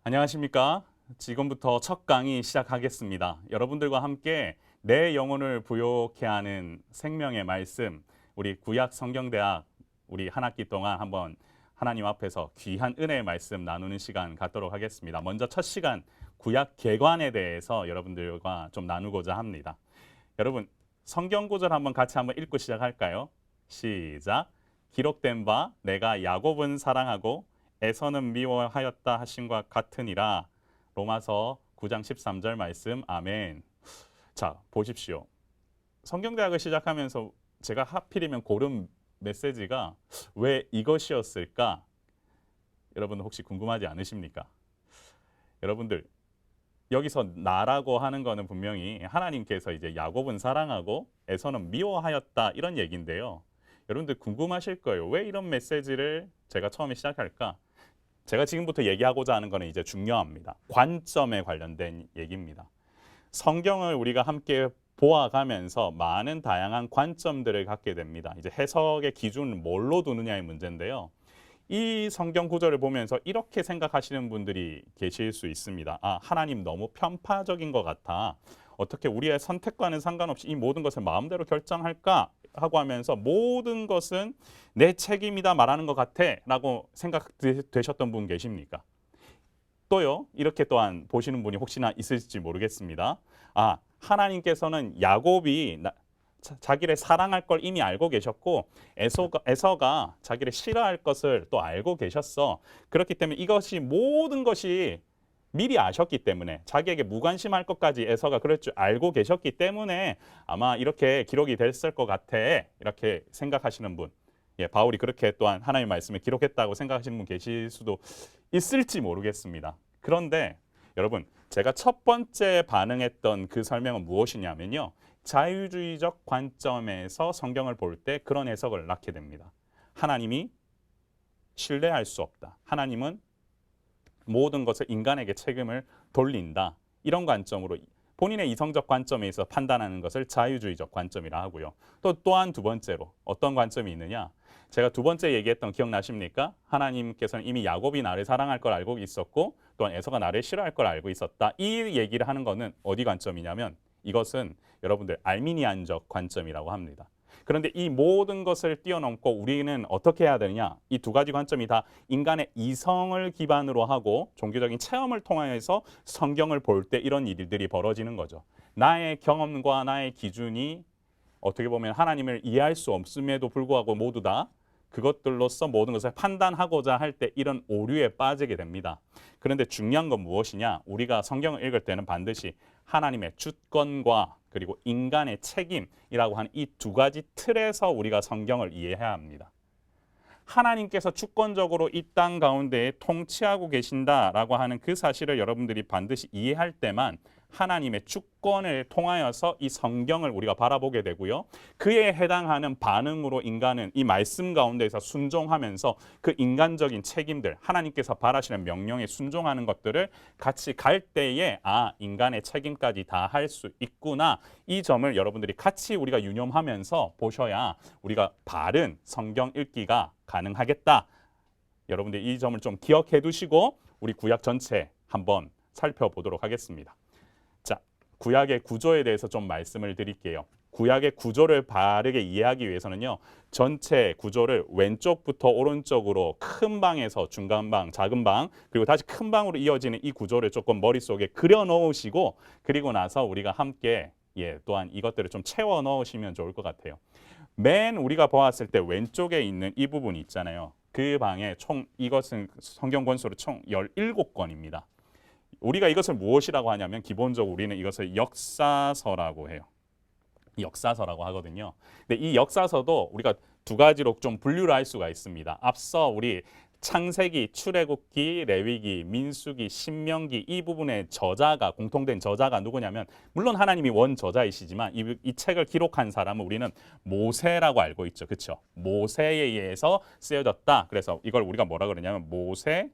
안녕하십니까? 지금부터 첫 강의 시작하겠습니다. 여러분들과 함께 내 영혼을 부욕해 하는 생명의 말씀, 우리 구약 성경대학 우리 한 학기 동안 한번 하나님 앞에서 귀한 은혜의 말씀 나누는 시간 갖도록 하겠습니다. 먼저 첫 시간 구약 개관에 대해서 여러분들과 좀 나누고자 합니다. 여러분, 성경 구절 한번 읽고 시작할까요? 시작. 기록된 바 내가 야곱은 사랑하고 에서는 미워하였다 하신과 같으니라. 로마서 9장 13절 말씀. 아멘. 자, 보십시오. 성경대학을 시작하면서 제가 하필이면 고른 메시지가 왜 이것이었을까? 여러분 혹시 궁금하지 않으십니까? 여러분들 여기서 나라고 하는 거는 분명히 하나님께서 이제 야곱은 사랑하고 에서는 미워하였다 이런 얘기인데요. 여러분들 궁금하실 거예요. 왜 이런 메시지를 제가 처음에 시작할까? 제가 지금부터 얘기하고자 하는 거는 이제 중요합니다. 관점에 관련된 얘기입니다. 성경을 우리가 함께 보아가면서 많은 다양한 관점들을 갖게 됩니다. 이제 해석의 기준을 뭘로 두느냐의 문제인데요. 이 성경 구절을 보면서 이렇게 생각하시는 분들이 계실 수 있습니다. 아, 하나님 너무 편파적인 것 같아. 어떻게 우리의 선택과는 상관없이 이 모든 것을 마음대로 결정할까? 하고 하면서 모든 것은 내 책임이다 말하는 것 같아 라고 생각되셨던 분 계십니까? 또요, 이렇게 또한 보시는 분이 혹시나 있을지 모르겠습니다. 아, 하나님께서는 야곱이 자기를 사랑할 걸 이미 알고 계셨고 에서가 자기를 싫어할 것을 또 알고 계셨어. 그렇기 때문에 이것이 모든 것이 미리 아셨기 때문에 자기에게 무관심할 것까지 에서가 그럴 줄 알고 계셨기 때문에 아마 이렇게 기록이 됐을 것 같아. 이렇게 생각하시는 분. 예, 바울이 그렇게 또한 하나님의 말씀을 기록했다고 생각하시는 분 계실 수도 있을지 모르겠습니다. 그런데 여러분, 제가 첫 번째 반응했던 그 설명은 무엇이냐면요. 자유주의적 관점에서 성경을 볼 때 그런 해석을 낳게 됩니다. 하나님이 신뢰할 수 없다. 하나님은 모든 것을 인간에게 책임을 돌린다. 이런 관점으로 본인의 이성적 관점에 있어 판단하는 것을 자유주의적 관점이라 하고요. 또한 두 번째로 어떤 관점이 있느냐? 제가 두 번째 얘기했던 기억나십니까? 하나님께서는 이미 야곱이 나를 사랑할 걸 알고 있었고 또한 에서가 나를 싫어할 걸 알고 있었다. 이 얘기를 하는 거는 어디 관점이냐면 이것은 여러분들 알미니안적 관점이라고 합니다. 그런데 이 모든 것을 뛰어넘고 우리는 어떻게 해야 되느냐? 이 두 가지 관점이 다 인간의 이성을 기반으로 하고 종교적인 체험을 통해서 성경을 볼 때 이런 일들이 벌어지는 거죠. 나의 경험과 나의 기준이 어떻게 보면 하나님을 이해할 수 없음에도 불구하고 모두 다 그것들로서 모든 것을 판단하고자 할 때 이런 오류에 빠지게 됩니다. 그런데 중요한 건 무엇이냐? 우리가 성경을 읽을 때는 반드시 하나님의 주권과 그리고 인간의 책임이라고 하는 이 두 가지 틀에서 우리가 성경을 이해해야 합니다. 하나님께서 주권적으로 이 땅 가운데에 통치하고 계신다라고 하는 그 사실을 여러분들이 반드시 이해할 때만 하나님의 주권을 통하여서 이 성경을 우리가 바라보게 되고요. 그에 해당하는 반응으로 인간은 이 말씀 가운데에서 순종하면서 그 인간적인 책임들, 하나님께서 바라시는 명령에 순종하는 것들을 같이 갈 때에 아, 인간의 책임까지 다 할 수 있구나. 이 점을 여러분들이 같이 우리가 유념하면서 보셔야 우리가 바른 성경 읽기가 가능하겠다. 여러분들 이 점을 좀 기억해 두시고 우리 구약 전체 한번 살펴보도록 하겠습니다. 자, 구약의 구조에 대해서 좀 말씀을 드릴게요. 구약의 구조를 바르게 이해하기 위해서는요. 전체 구조를 왼쪽부터 오른쪽으로 큰 방에서 중간 방, 작은 방, 그리고 다시 큰 방으로 이어지는 이 구조를 조금 머릿속에 그려 놓으시고 그리고 나서 우리가 함께 또한 이것들을 좀 채워 넣으시면 좋을 것 같아요. 맨 우리가 보았을 때 왼쪽에 있는 이 부분이 있잖아요. 그 방에 총 이것은 성경 권수로 총 17권입니다. 우리가 이것을 무엇이라고 하냐면 기본적으로 우리는 이것을 역사서라고 해요. 역사서라고 하거든요. 근데 이 역사서도 우리가 두 가지로 좀 분류를 할 수가 있습니다. 앞서 우리 창세기, 출애굽기, 레위기, 민수기, 신명기 이 부분의 저자가 공통된 저자가 누구냐면 물론 하나님이 원 저자이시지만 이 책을 기록한 사람은 우리는 모세라고 알고 있죠. 그렇죠? 모세에 의해서 쓰여졌다. 그래서 이걸 우리가 뭐라 그러냐면 모세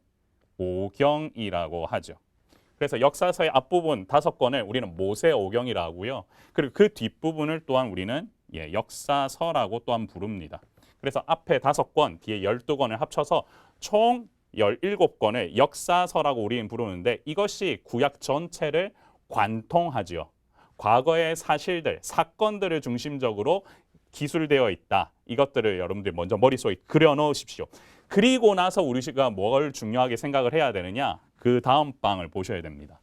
오경이라고 하죠. 그래서 역사서의 앞부분 5권을 우리는 모세오경이라고 하고요. 그리고 그 뒷부분을 또한 우리는 역사서라고 또한 부릅니다. 그래서 앞에 5권, 뒤에 12권을 합쳐서 총 17권을 역사서라고 우리는 부르는데 이것이 구약 전체를 관통하지요. 과거의 사실들, 사건들을 중심적으로 기술되어 있다. 이것들을 여러분들 먼저 머릿속에 그려 넣으십시오. 그리고 나서 우리가 뭘 중요하게 생각을 해야 되느냐? 그 다음 방을 보셔야 됩니다.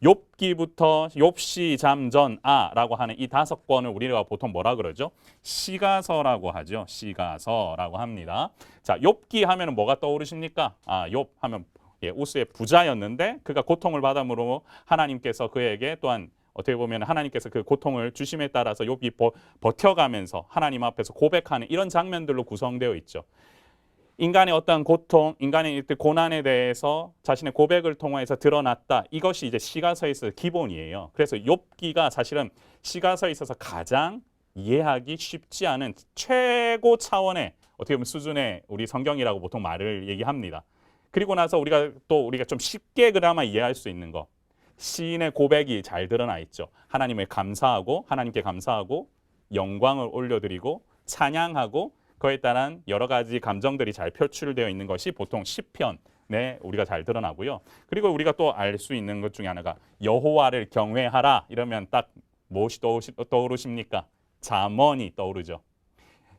욥기부터 욥시 잠전아라고 하는 이 5권을 우리가 보통 뭐라 그러죠? 시가서라고 하죠. 시가서라고 합니다. 자, 욥기 하면은 뭐가 떠오르십니까? 욥 하면 우스의 부자였는데 그가 고통을 받음으로 하나님께서 그에게 또한 어떻게 보면 하나님께서 그 고통을 주심에 따라서 욥이 버텨가면서 하나님 앞에서 고백하는 이런 장면들로 구성되어 있죠. 인간의 어떤 고통, 인간의 고난에 대해서 자신의 고백을 통해서 드러났다. 이것이 이제 시가서에 있어서 기본이에요. 그래서 욥기가 사실은 시가서에 있어서 가장 이해하기 쉽지 않은 최고 차원의 어떻게 보면 수준의 우리 성경이라고 보통 말을 얘기합니다. 그리고 나서 우리가 좀 쉽게 그나마 이해할 수 있는 거. 시인의 고백이 잘 드러나 있죠. 하나님께 감사하고 영광을 올려드리고 찬양하고 그에 따른 여러 가지 감정들이 잘 표출되어 있는 것이 보통 시편에 우리가 잘 드러나고요. 그리고 우리가 또 알 수 있는 것 중에 하나가 여호와를 경외하라 이러면 딱 무엇이 떠오르십니까? 잠언이 떠오르죠.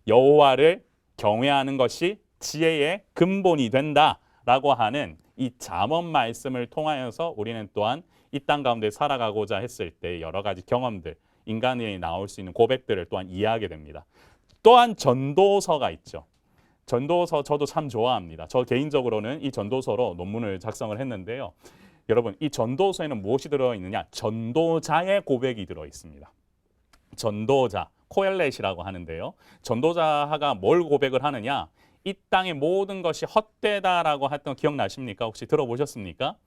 여호와를 경외하는 것이 지혜의 근본이 된다라고 하는 이 잠언 말씀을 통하여서 우리는 또한 이 땅 가운데 살아가고자 했을 때 여러 가지 경험들, 인간이 나올 수 있는 고백들을 또한 이해하게 됩니다. 또한 전도서가 있죠. 전도서 저도 참 좋아합니다. 저 개인적으로는 이 전도서로 논문을 작성을 했는데요. 여러분, 이 전도서에는 무엇이 들어있느냐? 전도자의 고백이 들어있습니다. 전도자, 코엘렛이라고 하는데요. 전도자가 뭘 고백을 하느냐? 이 땅의 모든 것이 헛되다라고 했던 기억나십니까? 혹시 들어보셨습니까?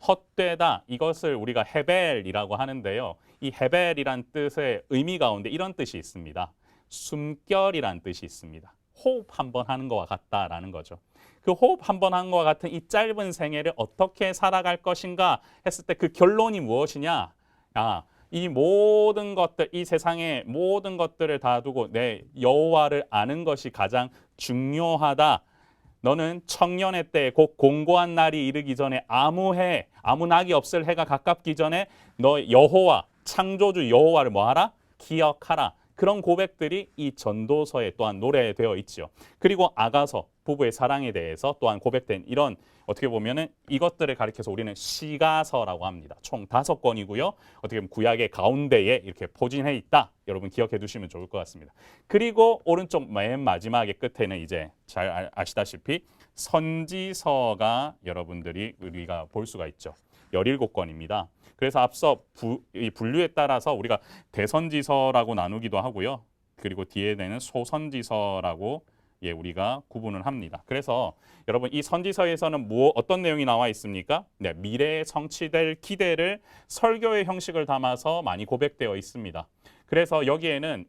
헛되다, 이것을 우리가 헤벨이라고 하는데요. 이 헤벨이란 뜻의 의미 가운데 이런 뜻이 있습니다. 숨결이란 뜻이 있습니다. 호흡 한번 하는 것과 같다라는 거죠. 그 호흡 한번 하는 것과 같은 이 짧은 생애를 어떻게 살아갈 것인가 했을 때 그 결론이 무엇이냐? 이 모든 것들, 이 세상의 모든 것들을 다 두고 내 여호와를 아는 것이 가장 중요하다. 너는 청년의 때에 곧 공고한 날이 이르기 전에 아무 낙이 없을 해가 가깝기 전에 너 여호와, 창조주 여호와를 뭐하라? 기억하라. 그런 고백들이 이 전도서에 또한 노래되어 있죠. 그리고 아가서, 부부의 사랑에 대해서 또한 고백된 이런 어떻게 보면은 이것들을 가리켜서 우리는 시가서라고 합니다. 총 5권이고요. 어떻게 보면 구약의 가운데에 이렇게 포진해 있다. 여러분 기억해 두시면 좋을 것 같습니다. 그리고 오른쪽 맨 마지막에 끝에는 이제 잘 아시다시피 선지서가 여러분들이 우리가 볼 수가 있죠. 17권입니다. 그래서 앞서 이 분류에 따라서 우리가 대선지서라고 나누기도 하고요. 그리고 뒤에는 소선지서라고 우리가 구분을 합니다. 그래서 여러분 이 선지서에서는 어떤 내용이 나와 있습니까? 네, 미래에 성취될 기대를 설교의 형식을 담아서 많이 고백되어 있습니다. 그래서 여기에는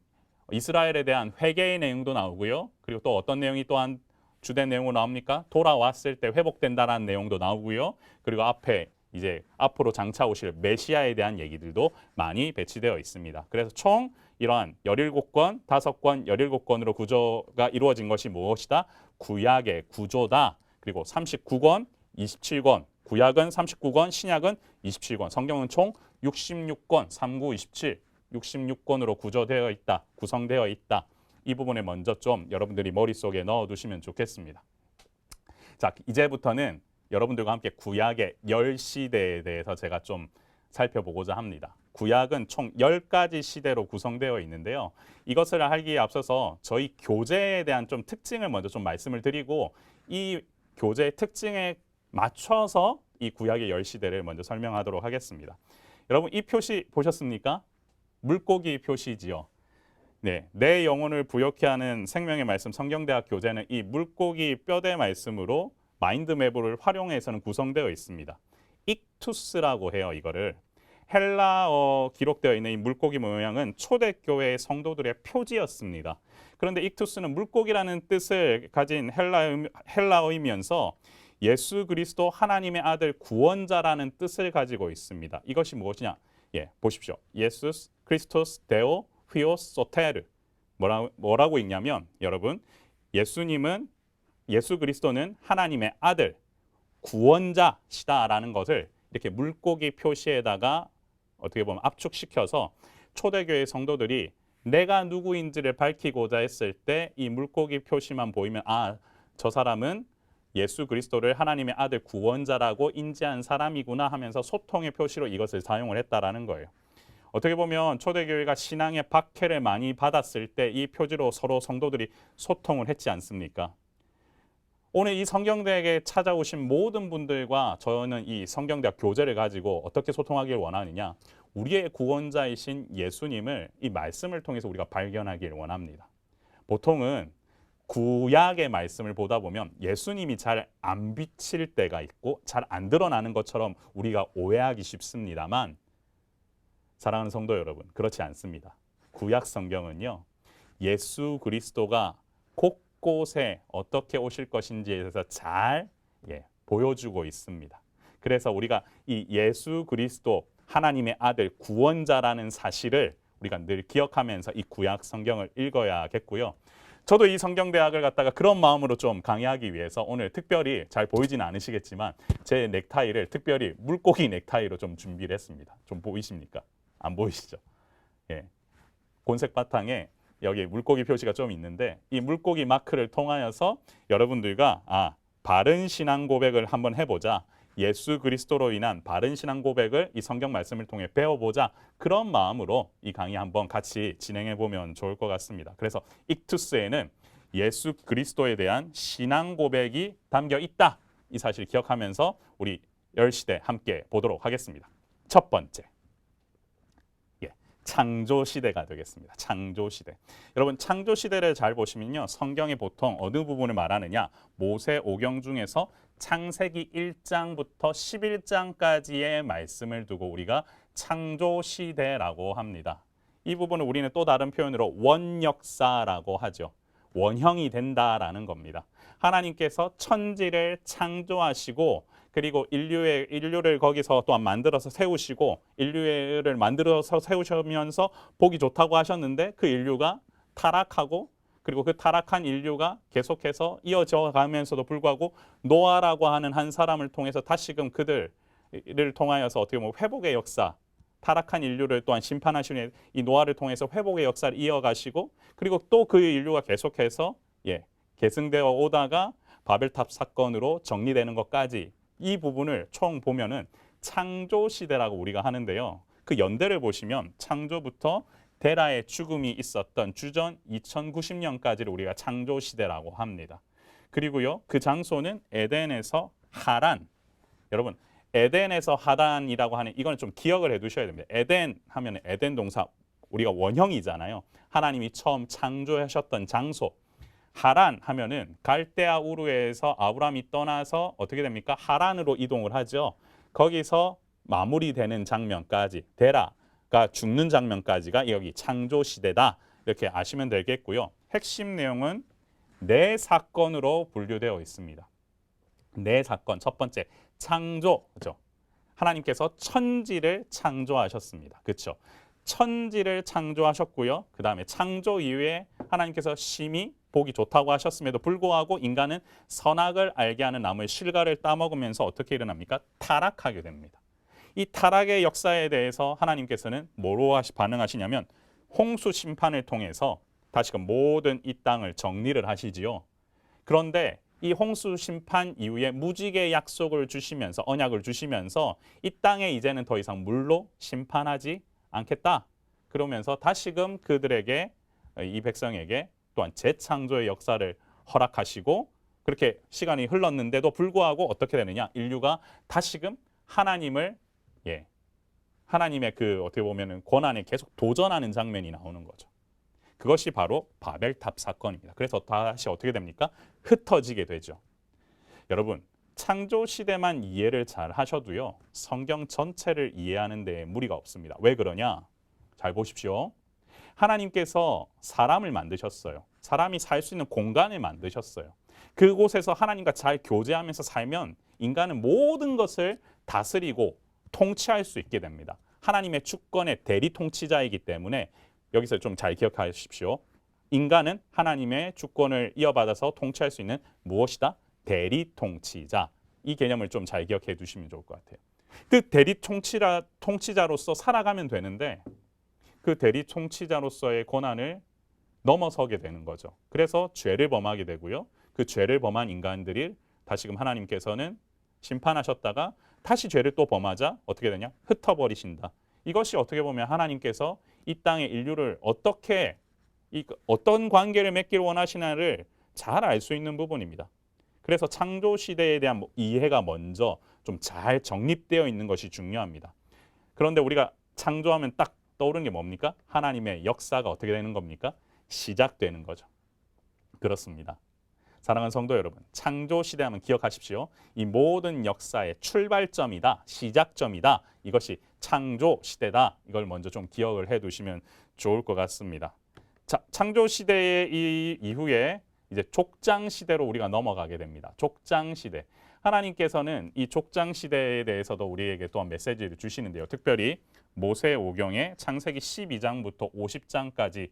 이스라엘에 대한 회개의 내용도 나오고요. 그리고 또 어떤 내용이 또한 주된 내용으로 나옵니까? 돌아왔을 때 회복된다라는 내용도 나오고요. 그리고 앞에 이제 앞으로 장차 오실 메시아에 대한 얘기들도 많이 배치되어 있습니다. 그래서 총 이러한 17권, 5권, 17권으로 구조가 이루어진 것이 무엇이다? 구약의 구조다. 그리고 39권, 27권, 구약은 39권, 신약은 27권, 성경은 총 66권, 39, 27, 66권으로 구성되어 있다. 이 부분에 먼저 좀 여러분들이 머릿속에 넣어두시면 좋겠습니다. 자, 이제부터는 여러분들과 함께 구약의 10시대에 대해서 제가 좀 살펴보고자 합니다. 구약은 총 10가지 시대로 구성되어 있는데요. 이것을 알기에 앞서서 저희 교재에 대한 좀 특징을 먼저 좀 말씀을 드리고 이 교재의 특징에 맞춰서 이 구약의 10시대를 먼저 설명하도록 하겠습니다. 여러분 이 표시 보셨습니까? 물고기 표시지요. 네, 내 영혼을 부욕케 하는 생명의 말씀 성경대학 교재는 이 물고기 뼈대 말씀으로 마인드맵을 활용해서는 구성되어 있습니다. 익투스라고 해요. 이거를 헬라어 기록되어 있는 이 물고기 모양은 초대교회의 성도들의 표지였습니다. 그런데 익투스는 물고기라는 뜻을 가진 헬라어이면서 예수 그리스도 하나님의 아들 구원자라는 뜻을 가지고 있습니다. 이것이 무엇이냐? 보십시오. 예수스 크리스토스 데오 휘오스 소테르 뭐라고 읽냐면 여러분 예수 그리스도는 하나님의 아들, 구원자시다라는 것을 이렇게 물고기 표시에다가 어떻게 보면 압축시켜서 초대교회 성도들이 내가 누구인지를 밝히고자 했을 때 이 물고기 표시만 보이면 아, 저 사람은 예수 그리스도를 하나님의 아들 구원자라고 인지한 사람이구나 하면서 소통의 표시로 이것을 사용을 했다라는 거예요. 어떻게 보면 초대교회가 신앙의 박해를 많이 받았을 때 이 표지로 서로 성도들이 소통을 했지 않습니까? 오늘 이 성경대학에 찾아오신 모든 분들과 저는 이 성경대학 교재를 가지고 어떻게 소통하길 원하느냐? 우리의 구원자이신 예수님을 이 말씀을 통해서 우리가 발견하길 원합니다. 보통은 구약의 말씀을 보다 보면 예수님이 잘 안 비칠 때가 있고 잘 안 드러나는 것처럼 우리가 오해하기 쉽습니다만 사랑하는 성도 여러분, 그렇지 않습니다. 구약 성경은요, 예수 그리스도가 곳곳에 어떻게 오실 것인지에 대해서 잘 보여주고 있습니다. 그래서 우리가 이 예수 그리스도 하나님의 아들 구원자라는 사실을 우리가 늘 기억하면서 이 구약 성경을 읽어야겠고요. 저도 이 성경대학을 갖다가 그런 마음으로 좀 강의하기 위해서 오늘 특별히 잘 보이지는 않으시겠지만 제 넥타이를 특별히 물고기 넥타이로 좀 준비를 했습니다. 좀 보이십니까? 안 보이시죠? 예. 곤색 바탕에 여기 물고기 표시가 좀 있는데 이 물고기 마크를 통하여서 여러분들과 바른 신앙 고백을 한번 해보자. 예수 그리스도로 인한 바른 신앙 고백을 이 성경 말씀을 통해 배워보자. 그런 마음으로 이 강의 한번 같이 진행해 보면 좋을 것 같습니다. 그래서 익투스에는 예수 그리스도에 대한 신앙 고백이 담겨 있다. 이 사실을 기억하면서 우리 열시대 함께 보도록 하겠습니다. 첫 번째, 창조시대가 되겠습니다. 창조시대. 여러분, 창조시대를 잘 보시면요, 성경에 보통 어느 부분을 말하느냐, 모세오경 중에서 창세기 1장부터 11장까지의 말씀을 두고 우리가 창조시대라고 합니다. 이 부분을 우리는 또 다른 표현으로 원역사라고 하죠. 원형이 된다라는 겁니다. 하나님께서 천지를 창조하시고 그리고 인류를 거기서 또한 만들어서 세우시고 인류를 만들어서 세우시면서 보기 좋다고 하셨는데 그 인류가 타락하고 그리고 그 타락한 인류가 계속해서 이어져 가면서도 불구하고 노아라고 하는 한 사람을 통해서 다시금 그들을 통하여서 어떻게 보면 회복의 역사, 타락한 인류를 또한 심판하시는 이 노아를 통해서 회복의 역사를 이어가시고 그리고 또 그 인류가 계속해서 계승되어 오다가 바벨탑 사건으로 정리되는 것까지 이 부분을 총 보면은 창조 시대라고 우리가 하는데요. 그 연대를 보시면 창조부터 데라의 죽음이 있었던 주전 2090년까지를 우리가 창조 시대라고 합니다. 그리고요, 그 장소는 에덴에서 하란. 여러분, 에덴에서 하란이라고 하는 이거는 좀 기억을 해두셔야 됩니다. 에덴 하면 에덴 동사 우리가 원형이잖아요. 하나님이 처음 창조하셨던 장소. 하란 하면은 갈대아 우르에서 아브라함이 떠나서 어떻게 됩니까? 하란으로 이동을 하죠. 거기서 마무리되는 장면까지 데라가 죽는 장면까지가 여기 창조 시대다. 이렇게 아시면 되겠고요. 핵심 내용은 네 사건으로 분류되어 있습니다. 네 사건. 첫 번째, 창조죠. 하나님께서 천지를 창조하셨습니다. 그렇죠? 천지를 창조하셨고요. 그 다음에 창조 이후에 하나님께서 심히 보기 좋다고 하셨음에도 불구하고 인간은 선악을 알게 하는 나무의 실과를 따먹으면서 어떻게 일어납니까? 타락하게 됩니다. 이 타락의 역사에 대해서 하나님께서는 뭐로 반응하시냐면 홍수 심판을 통해서 다시금 모든 이 땅을 정리를 하시지요. 그런데 이 홍수 심판 이후에 무지개 약속을 주시면서 언약을 주시면서 이 땅에 이제는 더 이상 물로 심판하지 않겠다. 그러면서 다시금 그들에게 이 백성에게 또한 재창조의 역사를 허락하시고 그렇게 시간이 흘렀는데도 불구하고 어떻게 되느냐? 인류가 다시금 하나님을 하나님의 그 어떻게 보면은 권한에 계속 도전하는 장면이 나오는 거죠. 그것이 바로 바벨탑 사건입니다. 그래서 다시 어떻게 됩니까? 흩어지게 되죠. 여러분, 창조 시대만 이해를 잘 하셔도요, 성경 전체를 이해하는 데 무리가 없습니다. 왜 그러냐? 잘 보십시오. 하나님께서 사람을 만드셨어요. 사람이 살 수 있는 공간을 만드셨어요. 그곳에서 하나님과 잘 교제하면서 살면 인간은 모든 것을 다스리고 통치할 수 있게 됩니다. 하나님의 주권의 대리 통치자이기 때문에 여기서 좀 잘 기억하십시오. 인간은 하나님의 주권을 이어받아서 통치할 수 있는 무엇이다? 대리 통치자. 이 개념을 좀 잘 기억해 두시면 좋을 것 같아요. 그 대리 통치자로서 살아가면 되는데 그 대리 통치자로서의 권한을 넘어서게 되는 거죠. 그래서 죄를 범하게 되고요. 그 죄를 범한 인간들이 다시금 하나님께서는 심판하셨다가 다시 죄를 또 범하자 어떻게 되냐? 흩어버리신다. 이것이 어떻게 보면 하나님께서 이 땅의 인류를 어떤 관계를 맺기를 원하시나를 잘 알 수 있는 부분입니다. 그래서 창조 시대에 대한 이해가 먼저 좀 잘 정립되어 있는 것이 중요합니다. 그런데 우리가 창조하면 딱 떠오르는 게 뭡니까? 하나님의 역사가 어떻게 되는 겁니까? 시작되는 거죠. 그렇습니다. 사랑하는 성도 여러분, 창조 시대 하면 기억하십시오. 이 모든 역사의 출발점이다, 시작점이다. 이것이 창조 시대다. 이걸 먼저 좀 기억을 해 두시면 좋을 것 같습니다. 자, 창조 시대의 이후에 이제 족장 시대로 우리가 넘어가게 됩니다. 족장 시대. 하나님께서는 이 족장 시대에 대해서도 우리에게 또한 메시지를 주시는데요. 특별히 모세오경의 창세기 12장부터 50장까지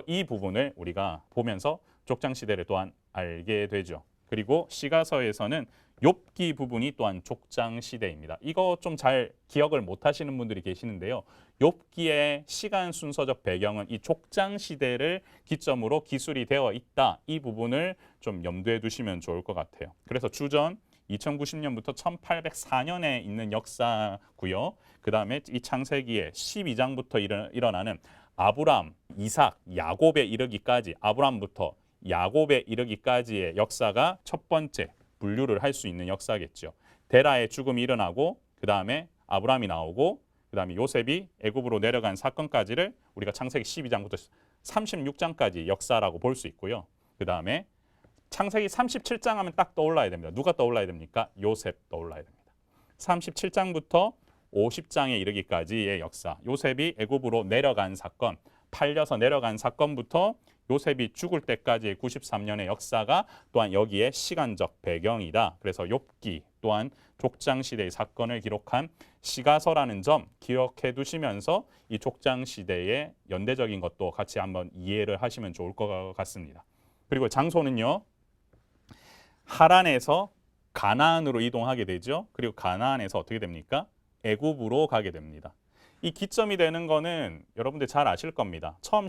이 부분을 우리가 보면서 족장 시대를 또한 알게 되죠. 그리고 시가서에서는 욥기 부분이 또한 족장 시대입니다. 이거 좀 잘 기억을 못 하시는 분들이 계시는데요. 욥기의 시간 순서적 배경은 이 족장 시대를 기점으로 기술이 되어 있다. 이 부분을 좀 염두에 두시면 좋을 것 같아요. 그래서 주전 2090년부터 1804년에 있는 역사고요. 그 다음에 이 창세기의 12장부터 일어나는 아브람, 이삭, 야곱에 이르기까지 아브람부터 야곱에 이르기까지의 역사가 첫 번째 분류를 할 수 있는 역사겠죠. 데라의 죽음이 일어나고 그 다음에 아브람이 나오고 그 다음에 요셉이 애굽으로 내려간 사건까지를 우리가 창세기 12장부터 36장까지 역사라고 볼 수 있고요. 그 다음에 창세기 37장 하면 딱 떠올라야 됩니다. 누가 떠올라야 됩니까? 요셉 떠올라야 됩니다. 37장부터 50장에 이르기까지의 역사, 요셉이 애굽으로 내려간 사건, 팔려서 내려간 사건부터 요셉이 죽을 때까지의 93년의 역사가 또한 여기에 시간적 배경이다. 그래서 욥기 또한 족장 시대의 사건을 기록한 시가서라는 점 기억해 두시면서 이 족장 시대의 연대적인 것도 같이 한번 이해를 하시면 좋을 것 같습니다. 그리고 장소는요. 하란에서 가나안으로 이동하게 되죠. 그리고 가나안에서 어떻게 됩니까? 애굽으로 가게 됩니다. 이 기점이 되는 거는 여러분들 잘 아실 겁니다. 처음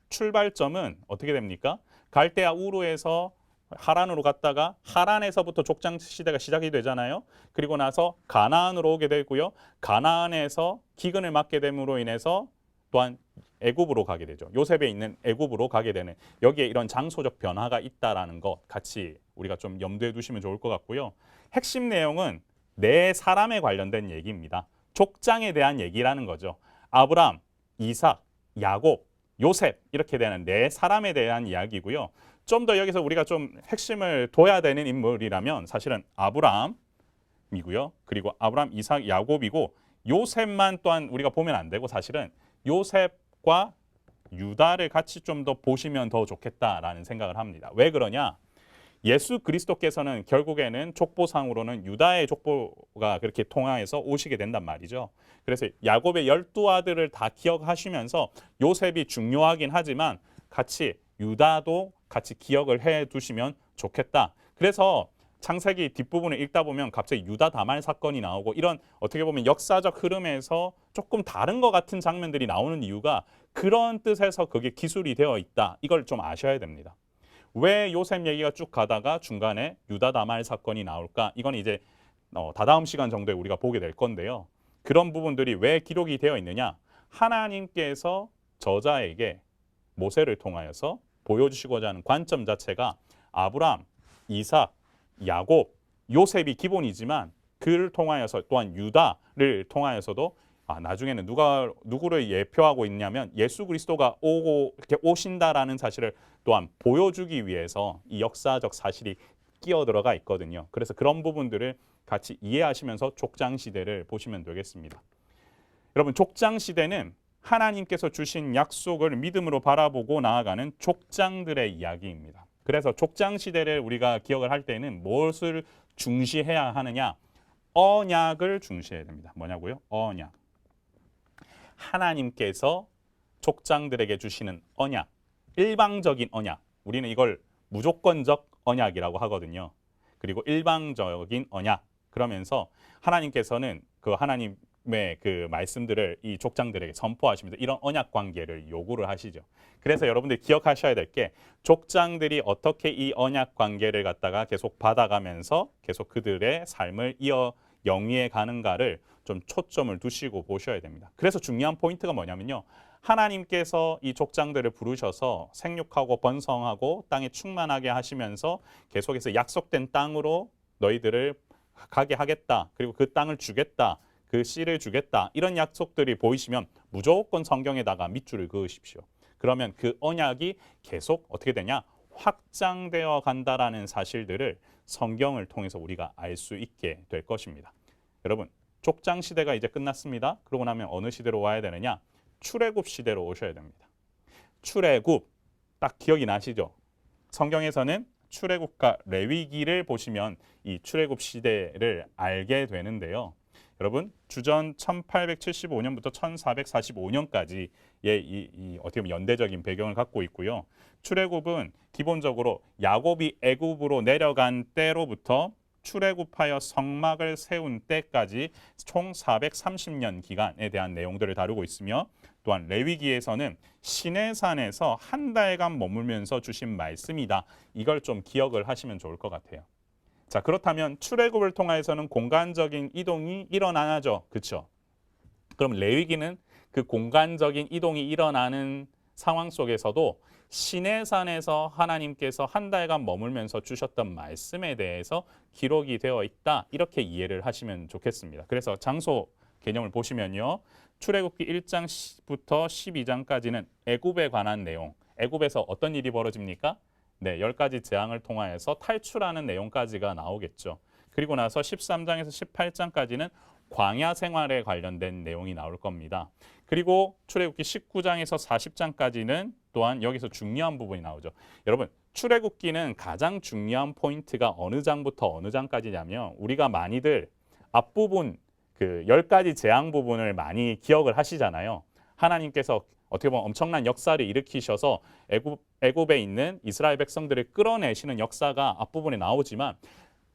출발점은 어떻게 됩니까? 갈대아 우르에서 하란으로 갔다가 하란에서부터 족장 시대가 시작이 되잖아요. 그리고 나서 가나안으로 오게 되고요. 가나안에서 기근을 맞게 됨으로 인해서 또한 애굽으로 가게 되죠. 요셉에 있는 애굽으로 가게 되는 여기에 이런 장소적 변화가 있다라는 것 같이 우리가 좀 염두에 두시면 좋을 것 같고요. 핵심 내용은 네 사람에 관련된 얘기입니다. 족장에 대한 얘기라는 거죠. 아브람, 이삭, 야곱, 요셉 이렇게 되는 네 사람에 대한 이야기고요. 좀 더 여기서 우리가 좀 핵심을 둬야 되는 인물이라면 사실은 아브람이고요. 그리고 아브람, 이삭, 야곱이고 요셉만 또한 우리가 보면 안 되고 사실은 요셉과 유다를 같이 좀 더 보시면 더 좋겠다라는 생각을 합니다. 왜 그러냐? 예수 그리스도께서는 결국에는 족보상으로는 유다의 족보가 그렇게 통하여서 오시게 된단 말이죠. 그래서 야곱의 12아들을 다 기억하시면서 요셉이 중요하긴 하지만 같이 유다도 같이 기억을 해 두시면 좋겠다. 그래서 창세기 뒷부분을 읽다 보면 갑자기 유다 다말 사건이 나오고 이런 어떻게 보면 역사적 흐름에서 조금 다른 것 같은 장면들이 나오는 이유가 그런 뜻에서 그게 기술이 되어 있다. 이걸 좀 아셔야 됩니다. 왜 요셉 얘기가 쭉 가다가 중간에 유다 다말 사건이 나올까? 이건 이제 다다음 시간 정도에 우리가 보게 될 건데요. 그런 부분들이 왜 기록이 되어 있느냐? 하나님께서 저자에게 모세를 통하여서 보여주시고자 하는 관점 자체가 아브람, 이삭, 야곱, 요셉이 기본이지만 그를 통하여서 또한 유다를 통하여서도 나중에는 누구를 예표하고 있냐면 예수 그리스도가 이렇게 오신다라는 사실을 또한 보여주기 위해서 이 역사적 사실이 끼어 들어가 있거든요. 그래서 그런 부분들을 같이 이해하시면서 족장 시대를 보시면 되겠습니다. 여러분, 족장 시대는 하나님께서 주신 약속을 믿음으로 바라보고 나아가는 족장들의 이야기입니다. 그래서 족장 시대를 우리가 기억을 할 때는 무엇을 중시해야 하느냐? 언약을 중시해야 됩니다. 뭐냐고요? 언약. 하나님께서 족장들에게 주시는 언약, 일방적인 언약. 우리는 이걸 무조건적 언약이라고 하거든요. 그리고 일방적인 언약. 그러면서 하나님께서는 그 하나님의 그 말씀들을 이 족장들에게 선포하시면서 이런 언약 관계를 요구를 하시죠. 그래서 여러분들 기억하셔야 될 게 족장들이 어떻게 이 언약 관계를 갖다가 계속 받아가면서 계속 그들의 삶을 영위해 가는가를 좀 초점을 두시고 보셔야 됩니다. 그래서 중요한 포인트가 뭐냐면요. 하나님께서 이 족장들을 부르셔서 생육하고 번성하고 땅에 충만하게 하시면서 계속해서 약속된 땅으로 너희들을 가게 하겠다. 그리고 그 땅을 주겠다. 그 씨를 주겠다. 이런 약속들이 보이시면 무조건 성경에다가 밑줄을 그으십시오. 그러면 그 언약이 계속 어떻게 되냐? 확장되어 간다라는 사실들을 성경을 통해서 우리가 알 수 있게 될 것입니다. 여러분, 족장 시대가 이제 끝났습니다. 그러고 나면 어느 시대로 와야 되느냐? 출애굽 시대로 오셔야 됩니다. 출애굽, 딱 기억이 나시죠? 성경에서는 출애굽과 레위기를 보시면 이 출애굽 시대를 알게 되는데요. 여러분, 주전 1875년부터 1445년까지의 어떻게 보면 연대적인 배경을 갖고 있고요. 출애굽은 기본적으로 야곱이 애굽으로 내려간 때로부터 출애굽하여 성막을 세운 때까지 총 430년 기간에 대한 내용들을 다루고 있으며, 또한 레위기에서는 시내산에서 한 달간 머물면서 주신 말씀이다. 이걸 좀 기억을 하시면 좋을 것 같아요. 자, 그렇다면 출애굽을 통해서는 공간적인 이동이 일어나죠. 그렇죠? 그럼 레위기는 그 공간적인 이동이 일어나는 상황 속에서도 시내산에서 하나님께서 한 달간 머물면서 주셨던 말씀에 대해서 기록이 되어 있다. 이렇게 이해를 하시면 좋겠습니다. 그래서 장소 개념을 보시면요. 출애굽기 1장부터 12장까지는 애굽에 관한 내용. 애굽에서 어떤 일이 벌어집니까? 네, 10가지 재앙을 통하여서 탈출하는 내용까지가 나오겠죠. 그리고 나서 13장에서 18장까지는 광야 생활에 관련된 내용이 나올 겁니다. 그리고 출애굽기 19장에서 40장까지는 또한 여기서 중요한 부분이 나오죠. 여러분, 출애굽기는 가장 중요한 포인트가 어느 장부터 어느 장까지냐면, 우리가 많이들 앞부분 그 10가지 재앙 부분을 많이 기억을 하시잖아요. 하나님께서 어떻게 보면 엄청난 역사를 일으키셔서 애굽에 있는 이스라엘 백성들을 끌어내시는 역사가 앞부분에 나오지만,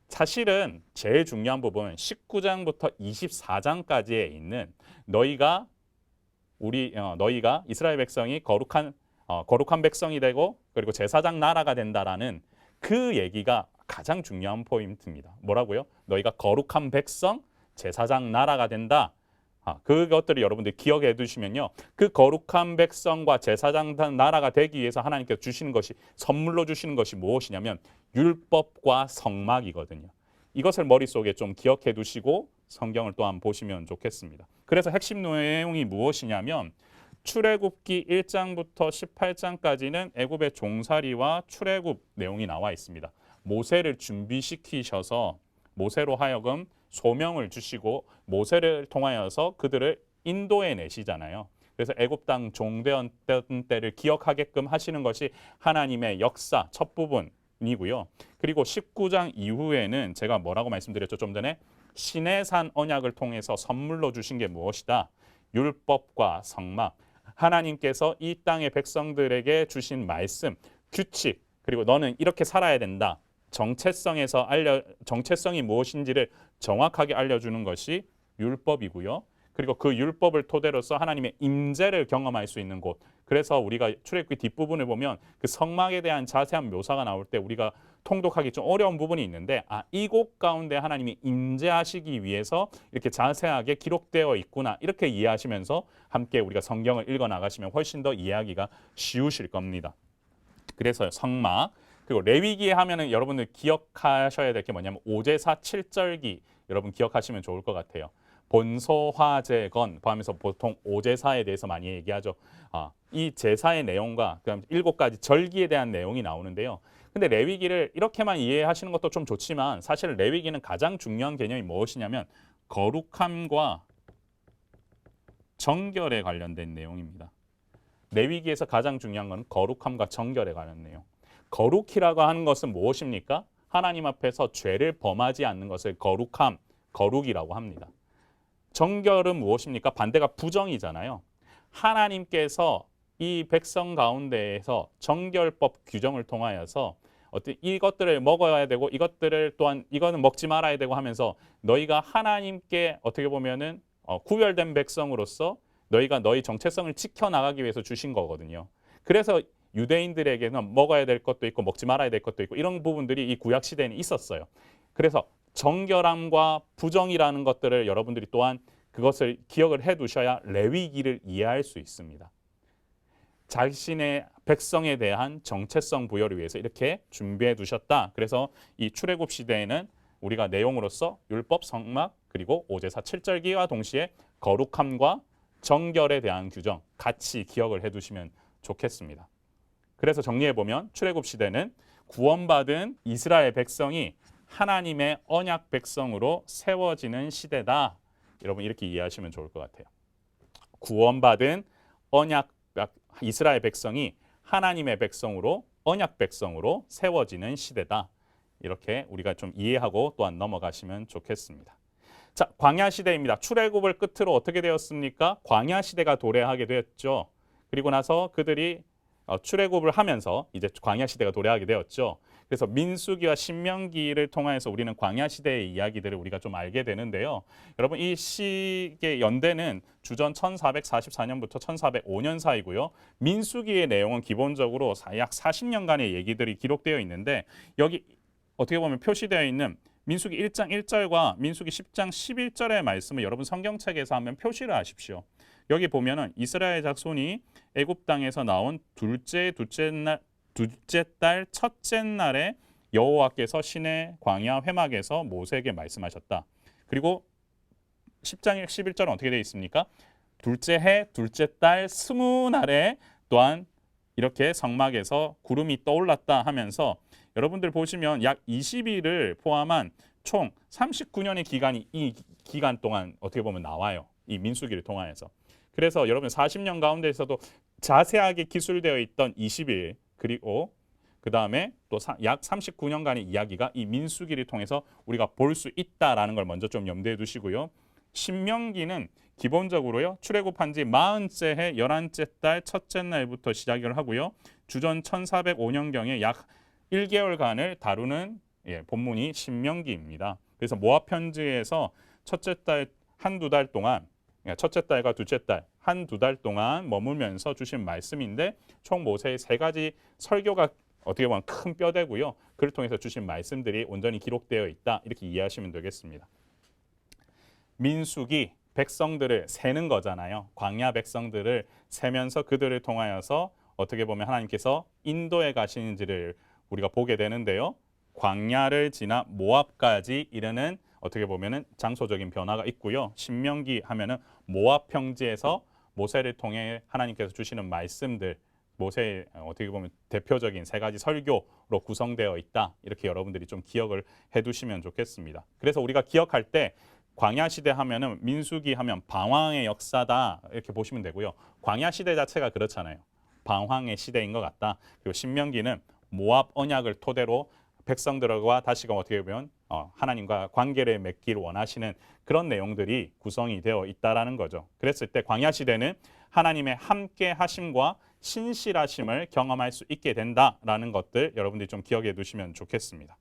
사실은 제일 중요한 부분은 19장부터 24장까지에 있는 너희가 이스라엘 백성이 거룩한 백성이 되고 그리고 제사장 나라가 된다라는 그 얘기가 가장 중요한 포인트입니다. 뭐라고요? 너희가 거룩한 백성, 제사장 나라가 된다. 그것들을 여러분들 기억해 두시면요. 그 거룩한 백성과 제사장 나라가 되기 위해서 하나님께서 주시는 것이, 선물로 주시는 것이 무엇이냐면 율법과 성막이거든요. 이것을 머릿속에 좀 기억해 두시고 성경을 또한 보시면 좋겠습니다. 그래서 핵심 내용이 무엇이냐면 출애굽기 1장부터 18장까지는 애굽의 종살이와 출애굽 내용이 나와 있습니다. 모세를 준비시키셔서 모세로 하여금 소명을 주시고 모세를 통하여서 그들을 인도해 내시잖아요. 그래서 애굽 땅 종되었던 때를 기억하게끔 하시는 것이 하나님의 역사 첫 부분이고요. 그리고 19장 이후에는 제가 뭐라고 말씀드렸죠? 좀 전에 시내산 언약을 통해서 선물로 주신 게 무엇이다? 율법과 성막. 하나님께서 이 땅의 백성들에게 주신 말씀, 규칙, 그리고 너는 이렇게 살아야 된다. 정체성이 무엇인지를 정확하게 알려주는 것이 율법이고요. 그리고 그 율법을 토대로서 하나님의 임재를 경험할 수 있는 곳. 그래서 우리가 출애굽기 뒷부분을 보면 그 성막에 대한 자세한 묘사가 나올 때 우리가 통독하기 좀 어려운 부분이 있는데, 이곳 가운데 하나님이 임재하시기 위해서 이렇게 자세하게 기록되어 있구나, 이렇게 이해하시면서 함께 우리가 성경을 읽어 나가시면 훨씬 더 이해하기가 쉬우실 겁니다. 그래서 성막, 그리고 레위기에 하면은 여러분들 기억하셔야 될 게 뭐냐면 오제사 7절기 여러분 기억하시면 좋을 것 같아요. 본소화제건 포함해서 보통 오제사에 대해서 많이 얘기하죠. 이 제사의 내용과 그다음 7가지 절기에 대한 내용이 나오는데요. 근데 레위기를 이렇게만 이해하시는 것도 좀 좋지만 사실 레위기는 가장 중요한 개념이 무엇이냐면 거룩함과 정결에 관련된 내용입니다. 레위기에서 가장 중요한 건 거룩함과 정결에 관한 내용. 거룩이라고 하는 것은 무엇입니까? 하나님 앞에서 죄를 범하지 않는 것을 거룩이라고 합니다. 정결은 무엇입니까? 반대가 부정이잖아요. 하나님께서 이 백성 가운데에서 정결법 규정을 통하여서 어떤 이것들을 먹어야 되고 이것들을 또한 이거는 먹지 말아야 되고 하면서 너희가 하나님께 어떻게 보면은 구별된 백성으로서 너희가 너희 정체성을 지켜나가기 위해서 주신 거거든요. 그래서 유대인들에게는 먹어야 될 것도 있고 먹지 말아야 될 것도 있고 이런 부분들이 이 구약 시대에는 있었어요. 그래서 정결함과 부정이라는 것들을 여러분들이 또한 그것을 기억을 해 두셔야 레위기를 이해할 수 있습니다. 자신의 백성에 대한 정체성 부여를 위해서 이렇게 준비해 두셨다. 그래서 이 출애굽 시대에는 우리가 내용으로서 율법, 성막, 그리고 오제사 7절기와 동시에 거룩함과 정결에 대한 규정 같이 기억을 해 두시면 좋겠습니다. 그래서 정리해 보면 출애굽 시대는 구원받은 이스라엘 백성이 하나님의 언약 백성으로 세워지는 시대다. 여러분 이렇게 이해하시면 좋을 것 같아요. 구원받은 언약 이스라엘 백성이 하나님의 백성으로 언약 백성으로 세워지는 시대다. 이렇게 우리가 좀 이해하고 또한 넘어가시면 좋겠습니다. 자, 광야 시대입니다. 출애굽을 끝으로 어떻게 되었습니까? 광야 시대가 도래하게 되었죠. 그리고 나서 그들이 출애굽을 하면서 이제 광야 시대가 도래하게 되었죠. 그래서 민수기와 신명기를 통해서 우리는 광야 시대의 이야기들을 우리가 좀 알게 되는데요. 여러분 이 시의 연대는 주전 1444년부터 1405년 사이고요. 민수기의 내용은 기본적으로 약 40년간의 얘기들이 기록되어 있는데 여기 어떻게 보면 표시되어 있는 민수기 1장 1절과 민수기 10장 11절의 말씀을 여러분 성경책에서 한번 표시를 하십시오. 여기 보면은 이스라엘 자손이 애굽 땅에서 나온 둘째 달 첫째 날에 여호와께서 시내 광야 회막에서 모세에게 말씀하셨다. 그리고 10장 11절은 어떻게 되어 있습니까? 둘째 해 둘째 달 20날에 또한 이렇게 성막에서 구름이 떠올랐다 하면서 여러분들 보시면 약 20일을 포함한 총 39년의 기간이 이 기간 동안 어떻게 보면 나와요. 이 민수기를 통하여서. 그래서 여러분 40년 가운데에서도 자세하게 기술되어 있던 20일 그리고 그 다음에 또 약 39년간의 이야기가 이 민수기를 통해서 우리가 볼 수 있다라는 걸 먼저 좀 염두에 두시고요. 신명기는 기본적으로요. 출애굽한 지 40째 해 11째 달 첫째 날부터 시작을 하고요. 주전 1405년경에 약 1개월간을 다루는 본문이 신명기입니다. 그래서 모압 편지에서 첫째 달 한두 달 동안 첫째 달과 둘째 달 한두 달 동안 머물면서 주신 말씀인데 총 모세의 세 가지 설교가 어떻게 보면 큰 뼈대고요. 그를 통해서 주신 말씀들이 온전히 기록되어 있다. 이렇게 이해하시면 되겠습니다. 민수기 백성들을 세는 거잖아요. 광야 백성들을 세면서 그들을 통하여서 어떻게 보면 하나님께서 인도에 가시는지를 우리가 보게 되는데요. 광야를 지나 모압까지 이르는 어떻게 보면은 장소적인 변화가 있고요. 신명기 하면은 모압 평지에서 모세를 통해 하나님께서 주시는 말씀들, 모세의 어떻게 보면 대표적인 세 가지 설교로 구성되어 있다. 이렇게 여러분들이 좀 기억을 해두시면 좋겠습니다. 그래서 우리가 기억할 때 광야 시대 하면은 민수기 하면 방황의 역사다 이렇게 보시면 되고요. 광야 시대 자체가 그렇잖아요. 방황의 시대인 것 같다. 그리고 신명기는 모압 언약을 토대로 백성들과 다시금 어떻게 보면 하나님과 관계를 맺기를 원하시는 그런 내용들이 구성이 되어 있다라는 거죠. 그랬을 때 광야 시대는 하나님의 함께 하심과 신실하심을 경험할 수 있게 된다라는 것들 여러분들이 좀 기억해 두시면 좋겠습니다.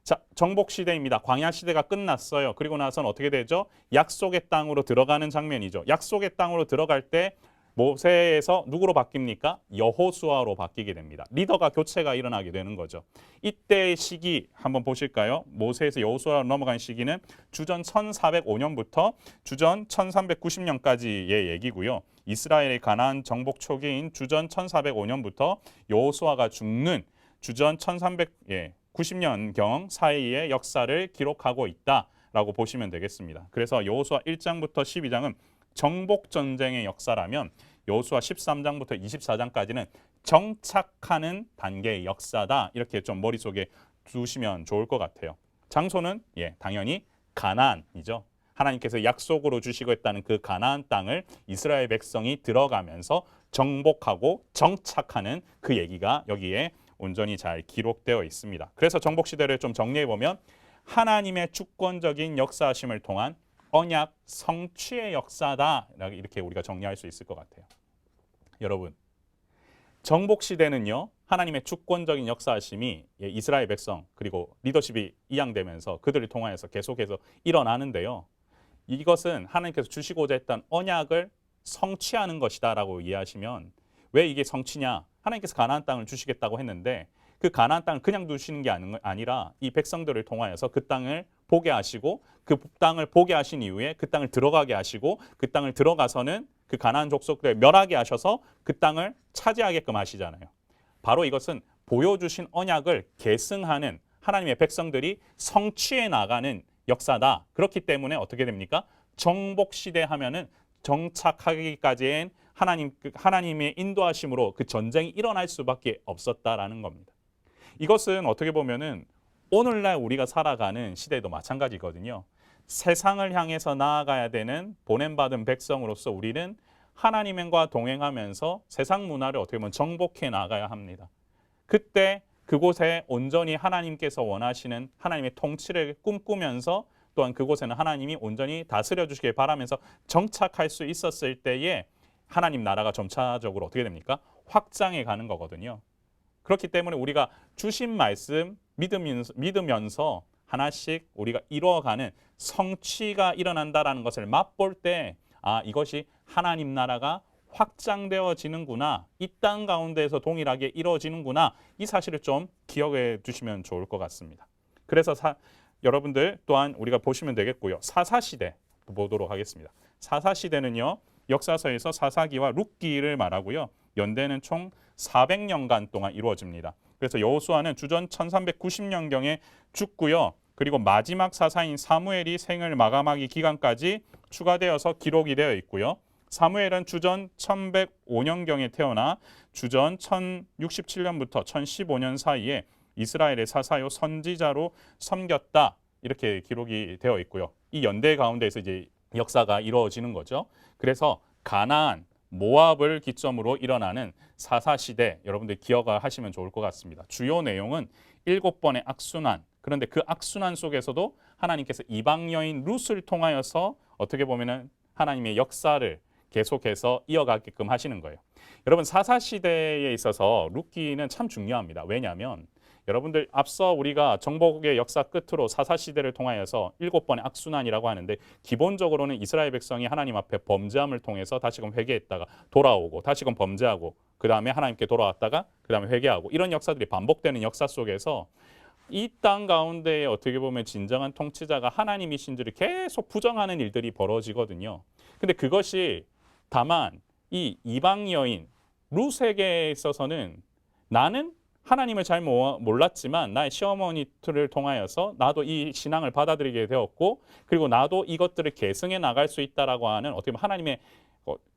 자, 정복 시대입니다. 광야 시대가 끝났어요. 그리고 나서는 어떻게 되죠? 약속의 땅으로 들어가는 장면이죠. 약속의 땅으로 들어갈 때 모세에서 누구로 바뀝니까? 여호수아로 바뀌게 됩니다. 리더가 교체가 일어나게 되는 거죠. 이때의 시기 한번 보실까요? 모세에서 여호수아로 넘어간 시기는 주전 1405년부터 주전 1390년까지의 얘기고요. 이스라엘의 가나안 정복 초기인 주전 1405년부터 여호수아가 죽는 주전 1390년경 사이의 역사를 기록하고 있다라고 보시면 되겠습니다. 그래서 여호수아 1장부터 12장은 정복 전쟁의 역사라면 여호수아 13장부터 24장까지는 정착하는 단계의 역사다. 이렇게 좀 머릿속에 두시면 좋을 것 같아요. 장소는 당연히 가나안이죠. 하나님께서 약속으로 주시고 했다는 그 가나안 땅을 이스라엘 백성이 들어가면서 정복하고 정착하는 그 얘기가 여기에 온전히 잘 기록되어 있습니다. 그래서 정복 시대를 좀 정리해 보면 하나님의 주권적인 역사하심을 통한 언약 성취의 역사다. 이렇게 우리가 정리할 수 있을 것 같아요. 여러분, 정복 시대는요. 하나님의 주권적인 역사하심이 이스라엘 백성 그리고 리더십이 이양되면서 그들을 통하여서 계속해서 일어나는데요. 이것은 하나님께서 주시고자 했던 언약을 성취하는 것이다라고 이해하시면, 왜 이게 성취냐? 하나님께서 가나안 땅을 주시겠다고 했는데 그 가나안 땅을 그냥 두시는 게 아니라 이 백성들을 통하여서 그 땅을 보게 하시고, 그 땅을 보게 하신 이후에 그 땅을 들어가게 하시고, 그 땅을 들어가서는 그 가나안 족속들을 멸하게 하셔서 그 땅을 차지하게끔 하시잖아요. 바로 이것은 보여주신 언약을 계승하는 하나님의 백성들이 성취해 나가는 역사다. 그렇기 때문에 어떻게 됩니까? 정복시대 하면은 정착하기까지의 하나님의 인도하심으로 그 전쟁이 일어날 수밖에 없었다라는 겁니다. 이것은 어떻게 보면은 오늘날 우리가 살아가는 시대도 마찬가지거든요. 세상을 향해서 나아가야 되는 보냄받은 백성으로서 우리는 하나님과 동행하면서 세상 문화를 어떻게 보면 정복해 나가야 합니다. 그때 그곳에 온전히 하나님께서 원하시는 하나님의 통치를 꿈꾸면서, 또한 그곳에는 하나님이 온전히 다스려 주시길 바라면서 정착할 수 있었을 때에 하나님 나라가 점차적으로 어떻게 됩니까? 확장해 가는 거거든요. 그렇기 때문에 우리가 주신 말씀 믿으면서 하나씩 우리가 이루어가는 성취가 일어난다라는 것을 맛볼 때, 이것이 하나님 나라가 확장되어지는구나, 이 땅 가운데에서 동일하게 이루어지는구나, 이 사실을 좀 기억해 두시면 좋을 것 같습니다. 그래서 여러분들 또한 우리가 보시면 되겠고요. 사사시대 보도록 하겠습니다. 사사시대는요, 역사서에서 사사기와 룻기를 말하고요. 연대는 총 400년간 동안 이루어집니다. 그래서 여호수아는 주전 1390년경에 죽고요. 그리고 마지막 사사인 사무엘이 생을 마감하기 기간까지 추가되어서 기록이 되어 있고요. 사무엘은 주전 1105년경에 태어나 주전 1067년부터 1015년 사이에 이스라엘의 사사요 선지자로 섬겼다, 이렇게 기록이 되어 있고요. 이 연대 가운데에서 이제 역사가 이루어지는 거죠. 그래서 가나안, 모압을 기점으로 일어나는 사사시대, 여러분들 기억하시면 좋을 것 같습니다. 주요 내용은 7번의 악순환, 그런데 그 악순환 속에서도 하나님께서 이방 여인 룻을 통하여서 어떻게 보면은 하나님의 역사를 계속해서 이어가게끔 하시는 거예요. 여러분, 사사시대에 있어서 룻기는 참 중요합니다. 왜냐하면 여러분들 앞서 우리가 정복의 역사 끝으로 사사시대를 통하여서 7번의 악순환이라고 하는데, 기본적으로는 이스라엘 백성이 하나님 앞에 범죄함을 통해서 다시금 회개했다가 돌아오고, 다시금 범죄하고, 그 다음에 하나님께 돌아왔다가 그 다음에 회개하고, 이런 역사들이 반복되는 역사 속에서 이 땅 가운데에 어떻게 보면 진정한 통치자가 하나님이신 줄을 계속 부정하는 일들이 벌어지거든요. 근데 그것이 다만 이 이방 여인 룻에게 있어서는, 나는 하나님을 잘 몰랐지만 나의 시어머니를 통하여서 나도 이 신앙을 받아들이게 되었고, 그리고 나도 이것들을 계승해 나갈 수 있다라고 하는 어떻게 보면 하나님의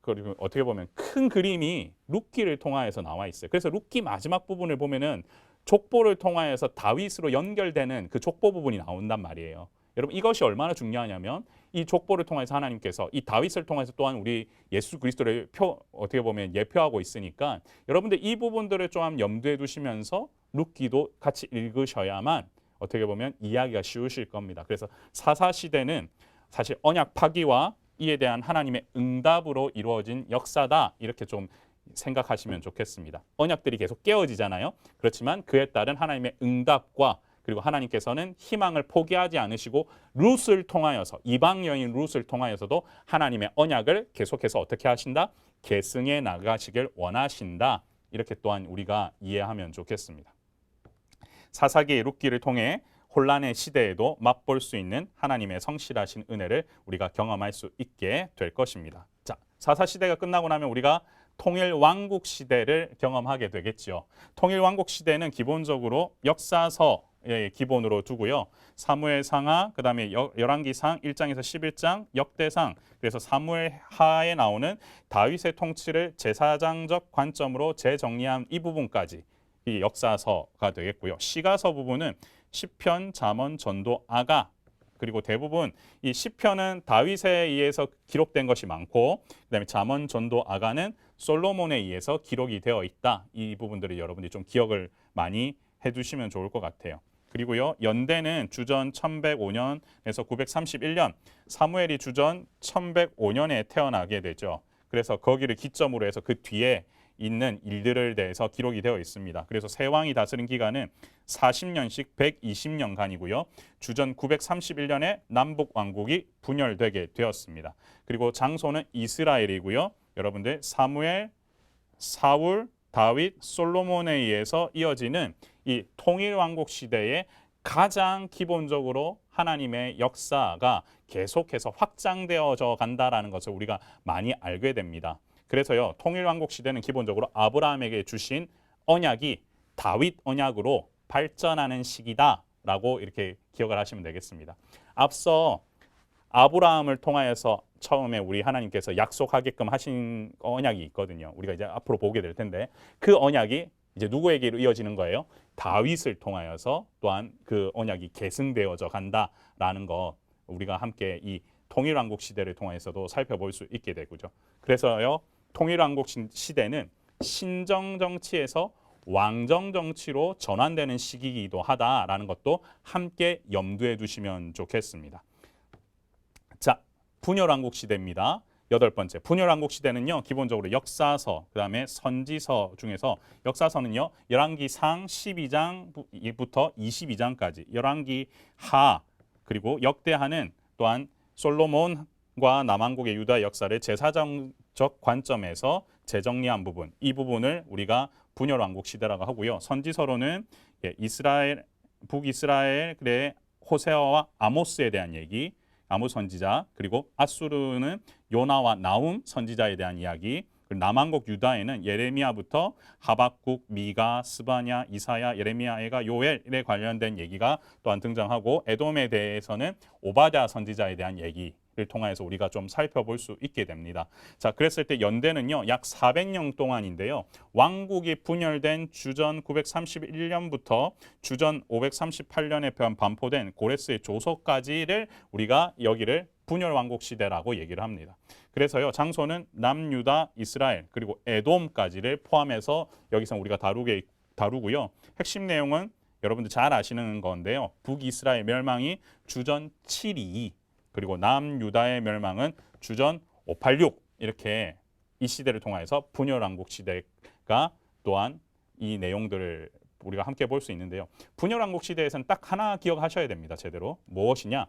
그리고 어떻게 보면 큰 그림이 룻기를 통하여서 나와 있어요. 그래서 룻기 마지막 부분을 보면은 족보를 통하여서 다윗으로 연결되는 그 족보 부분이 나온단 말이에요. 여러분, 이것이 얼마나 중요하냐면 이 족보를 통해서 하나님께서 이 다윗을 통해서 또한 우리 예수 그리스도를 어떻게 보면 예표하고 있으니까, 여러분들 이 부분들을 좀 염두에 두시면서 룻기도 같이 읽으셔야만 어떻게 보면 이해하기가 쉬우실 겁니다. 그래서 사사시대는 사실 언약 파기와 이에 대한 하나님의 응답으로 이루어진 역사다, 이렇게 좀 생각하시면 좋겠습니다. 언약들이 계속 깨어지잖아요. 그렇지만 그에 따른 하나님의 응답과, 그리고 하나님께서는 희망을 포기하지 않으시고 룻을 통하여서, 이방 여인 룻을 통하여서도 하나님의 언약을 계속해서 어떻게 하신다? 계승해 나가시길 원하신다, 이렇게 또한 우리가 이해하면 좋겠습니다. 사사기 룻기를 통해 혼란의 시대에도 맛볼 수 있는 하나님의 성실하신 은혜를 우리가 경험할 수 있게 될 것입니다. 자, 사사시대가 끝나고 나면 우리가 통일왕국 시대를 경험하게 되겠죠. 통일왕국 시대는 기본적으로 역사서의 기본으로 두고요. 사무엘상하, 그 다음에 열왕기상 1장에서 11장, 역대상, 그래서 사무엘하에 나오는 다윗의 통치를 제사장적 관점으로 재정리한 이 부분까지 이 역사서가 되겠고요. 시가서 부분은 시편, 잠언, 전도, 아가, 그리고 대부분 이 시편은 다윗에 의해서 기록된 것이 많고, 그다음에 잠언, 전도, 아가는 솔로몬에 의해서 기록이 되어 있다. 이 부분들을 여러분들이 좀 기억을 많이 해두시면 좋을 것 같아요. 그리고요, 연대는 주전 1105년에서 931년, 사무엘이 주전 1105년에 태어나게 되죠. 그래서 거기를 기점으로 해서 그 뒤에 있는 일들을 대해서 기록이 되어 있습니다. 그래서 세 왕이 다스린 기간은 40년씩 120년간이고요. 주전 931년에 남북 왕국이 분열되게 되었습니다. 그리고 장소는 이스라엘이고요. 여러분들 사무엘, 사울, 다윗, 솔로몬에 의해서 이어지는 이 통일 왕국 시대의 가장 기본적으로 하나님의 역사가 계속해서 확장되어져 간다라는 것을 우리가 많이 알게 됩니다. 그래서요, 통일 왕국 시대는 기본적으로 아브라함에게 주신 언약이 다윗 언약으로 발전하는 시기다라고 이렇게 기억을 하시면 되겠습니다. 앞서 아브라함을 통하여서 처음에 우리 하나님께서 약속하게끔 하신 언약이 있거든요. 우리가 이제 앞으로 보게 될 텐데 그 언약이 이제 누구에게로 이어지는 거예요? 다윗을 통하여서 또한 그 언약이 계승되어져 간다라는 거 우리가 함께 이 통일왕국 시대를 통해서도 살펴볼 수 있게 되고죠. 그래서요, 통일왕국 시대는 신정정치에서 왕정정치로 전환되는 시기이기도 하다라는 것도 함께 염두에 두시면 좋겠습니다. 자, 분열왕국 시대입니다. 여덟 번째, 분열왕국 시대는요, 기본적으로 역사서, 그 다음에 선지서 중에서 역사서는요, 열왕기상 12장부터 22장까지, 열왕기하, 그리고 역대하는 또한 솔로몬과 남왕국의 유다 역사를 제사정적 관점에서 재정리한 부분, 이 부분을 우리가 분열왕국 시대라고 하고요. 선지서로는 이스라엘, 북이스라엘의 호세아와 아모스에 대한 얘기, 아모스 선지자, 그리고 아수르는 요나와 나훔 선지자에 대한 이야기, 그리고 남왕국 유다에는 예레미야부터 하박국, 미가, 스바냐, 이사야, 예레미야가 요엘에 관련된 얘기가 또한 등장하고, 에돔에 대해서는 오바댜 선지자에 대한 얘기를 통해서 우리가 좀 살펴볼 수 있게 됩니다. 자, 그랬을 때 연대는요, 약 400년 동안인데요. 왕국이 분열된 주전 931년부터 주전 538년에 반포된 고레스의 조서까지를 우리가 여기를 분열왕국 시대라고 얘기를 합니다. 그래서요, 장소는 남유다, 이스라엘, 그리고 에돔까지를 포함해서 여기서 우리가 다루고요. 핵심 내용은 여러분들 잘 아시는 건데요. 북이스라엘 멸망이 주전 722, 그리고 남유다의 멸망은 주전 586, 이렇게 이 시대를 통해서 분열왕국 시대가 또한 이 내용들을 우리가 함께 볼 수 있는데요. 분열왕국 시대에서는 딱 하나 기억하셔야 됩니다. 제대로. 무엇이냐?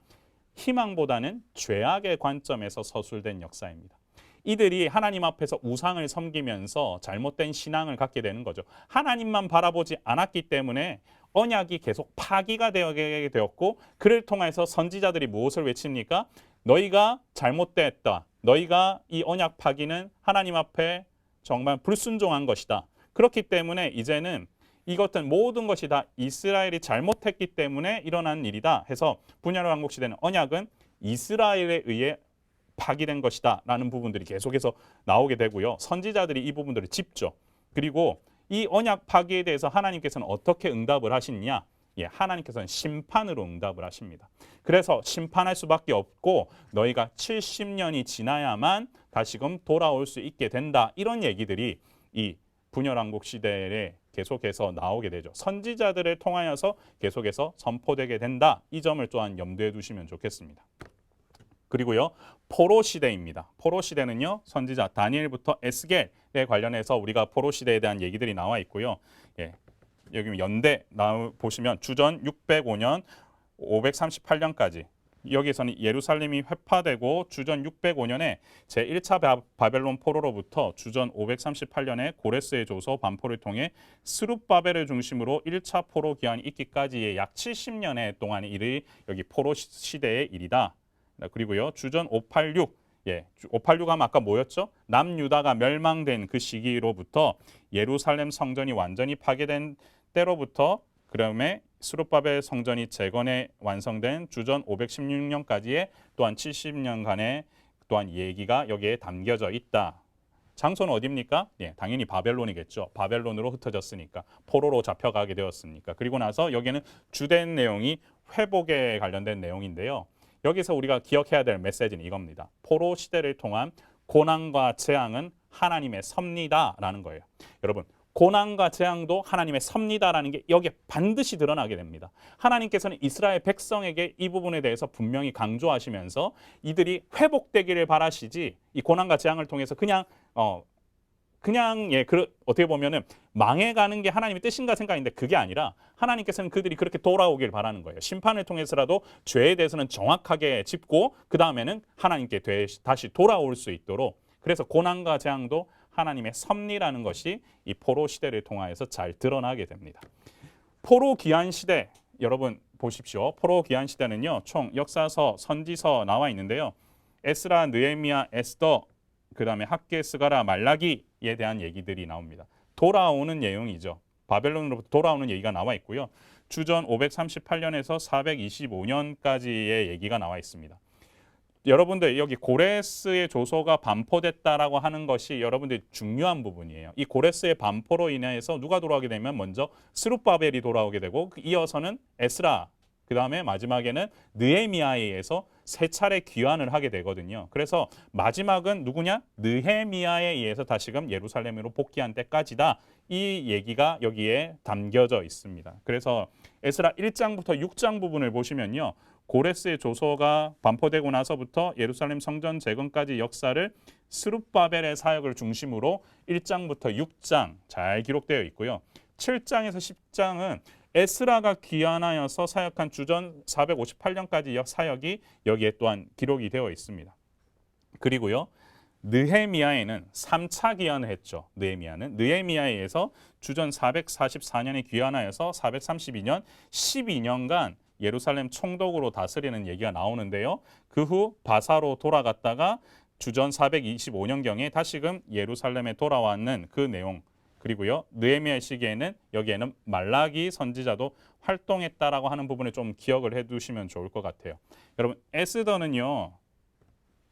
희망보다는 죄악의 관점에서 서술된 역사입니다. 이들이 하나님 앞에서 우상을 섬기면서 잘못된 신앙을 갖게 되는 거죠. 하나님만 바라보지 않았기 때문에 언약이 계속 파기가 되게 되었고, 그를 통해서 선지자들이 무엇을 외칩니까? 너희가 잘못됐다. 너희가 이 언약 파기는 하나님 앞에 정말 불순종한 것이다. 그렇기 때문에 이제는 이것은 모든 것이 다 이스라엘이 잘못했기 때문에 일어난 일이다 해서 분열왕국 시대는 언약은 이스라엘에 의해 파기된 것이다 라는 부분들이 계속해서 나오게 되고요. 선지자들이 이 부분들을 짚죠. 그리고 이 언약 파기에 대해서 하나님께서는 어떻게 응답을 하시느냐? 하나님께서는 심판으로 응답을 하십니다. 그래서 심판할 수밖에 없고 너희가 70년이 지나야만 다시금 돌아올 수 있게 된다. 이런 얘기들이 이 분열왕국 시대에 계속해서 나오게 되죠. 선지자들을 통하여서 계속해서 선포되게 된다. 이 점을 또한 염두에 두시면 좋겠습니다. 그리고요, 포로 시대입니다. 포로 시대는요, 선지자 다니엘부터 에스겔에 관련해서 우리가 포로 시대에 대한 얘기들이 나와 있고요. 여기 연대 보시면 주전 605년 538년까지 여기에서는 예루살렘이 회파되고 주전 605년에 제1차 바벨론 포로로부터 주전 538년에 고레스의 조서 반포를 통해 스룹바벨을 중심으로 1차 포로 기한이 있기까지의 약 70년의 동안의 일이 여기 포로 시대의 일이다. 그리고요, 주전 586, 586 하면 아까 뭐였죠? 남유다가 멸망된 그 시기로부터 예루살렘 성전이 완전히 파괴된 때로부터 그다음에 스룹바벨 성전이 재건에 완성된 주전 516년까지의 또한 70년간의 또한 얘기가 여기에 담겨져 있다. 장소는 어디입니까? 당연히 바벨론이겠죠. 바벨론으로 흩어졌으니까, 포로로 잡혀가게 되었으니까. 그리고 나서 여기에는 주된 내용이 회복에 관련된 내용인데요. 여기서 우리가 기억해야 될 메시지는 이겁니다. 포로 시대를 통한 고난과 재앙은 하나님의 섭리다라는 거예요. 여러분, 고난과 재앙도 하나님의 섭리다라는 게 여기에 반드시 드러나게 됩니다. 하나님께서는 이스라엘 백성에게 이 부분에 대해서 분명히 강조하시면서 이들이 회복되기를 바라시지, 이 고난과 재앙을 통해서 그냥 그냥 어떻게 보면은 망해가는 게 하나님의 뜻인가 생각인데 그게 아니라 하나님께서는 그들이 그렇게 돌아오길 바라는 거예요. 심판을 통해서라도 죄에 대해서는 정확하게 짚고 그 다음에는 하나님께 다시 돌아올 수 있도록, 그래서 고난과 재앙도 하나님의 섭리라는 것이 이 포로 시대를 통하여서 잘 드러나게 됩니다. 포로 귀환 시대, 여러분 보십시오. 포로 귀환 시대는요, 총 역사서, 선지서 나와 있는데요. 에스라, 느헤미야, 에스더, 그 다음에 학개, 스가랴, 말라기에 대한 얘기들이 나옵니다. 돌아오는 내용이죠. 바벨론으로부터 돌아오는 얘기가 나와 있고요. 주전 538년에서 425년까지의 얘기가 나와 있습니다. 여러분들 여기 고레스의 조소가 반포됐다라고 하는 것이 여러분들 중요한 부분이에요. 이 고레스의 반포로 인해서 누가 돌아오게 되면 먼저 스룹바벨이 돌아오게 되고 이어서는 에스라, 그 다음에 마지막에는 느헤미야에 의해서 세 차례 귀환을 하게 되거든요. 그래서 마지막은 누구냐? 느헤미야에 의해서 다시금 예루살렘으로 복귀한 때까지다. 이 얘기가 여기에 담겨져 있습니다. 그래서 에스라 1장부터 6장 부분을 보시면요. 고레스의 조소가 반포되고 나서부터 예루살렘 성전 재건까지 역사를 스룹바벨의 사역을 중심으로 1장부터 6장 잘 기록되어 있고요. 7장에서 10장은 에스라가 귀환하여서 사역한 주전 458년까지 사역이 여기에 또한 기록이 되어 있습니다. 그리고요. 느헤미야에는 3차 귀환을 했죠. 느헤미야에 의해서 주전 444년에 귀환하여서 432년 12년간 예루살렘 총독으로 다스리는 얘기가 나오는데요. 그 후 바사로 돌아갔다가 주전 425년경에 다시금 예루살렘에 돌아왔는 그 내용, 그리고요. 느헤미야 시기에는 여기에는 말라기 선지자도 활동했다라고 하는 부분을 좀 기억을 해두시면 좋을 것 같아요. 여러분 에스더는요.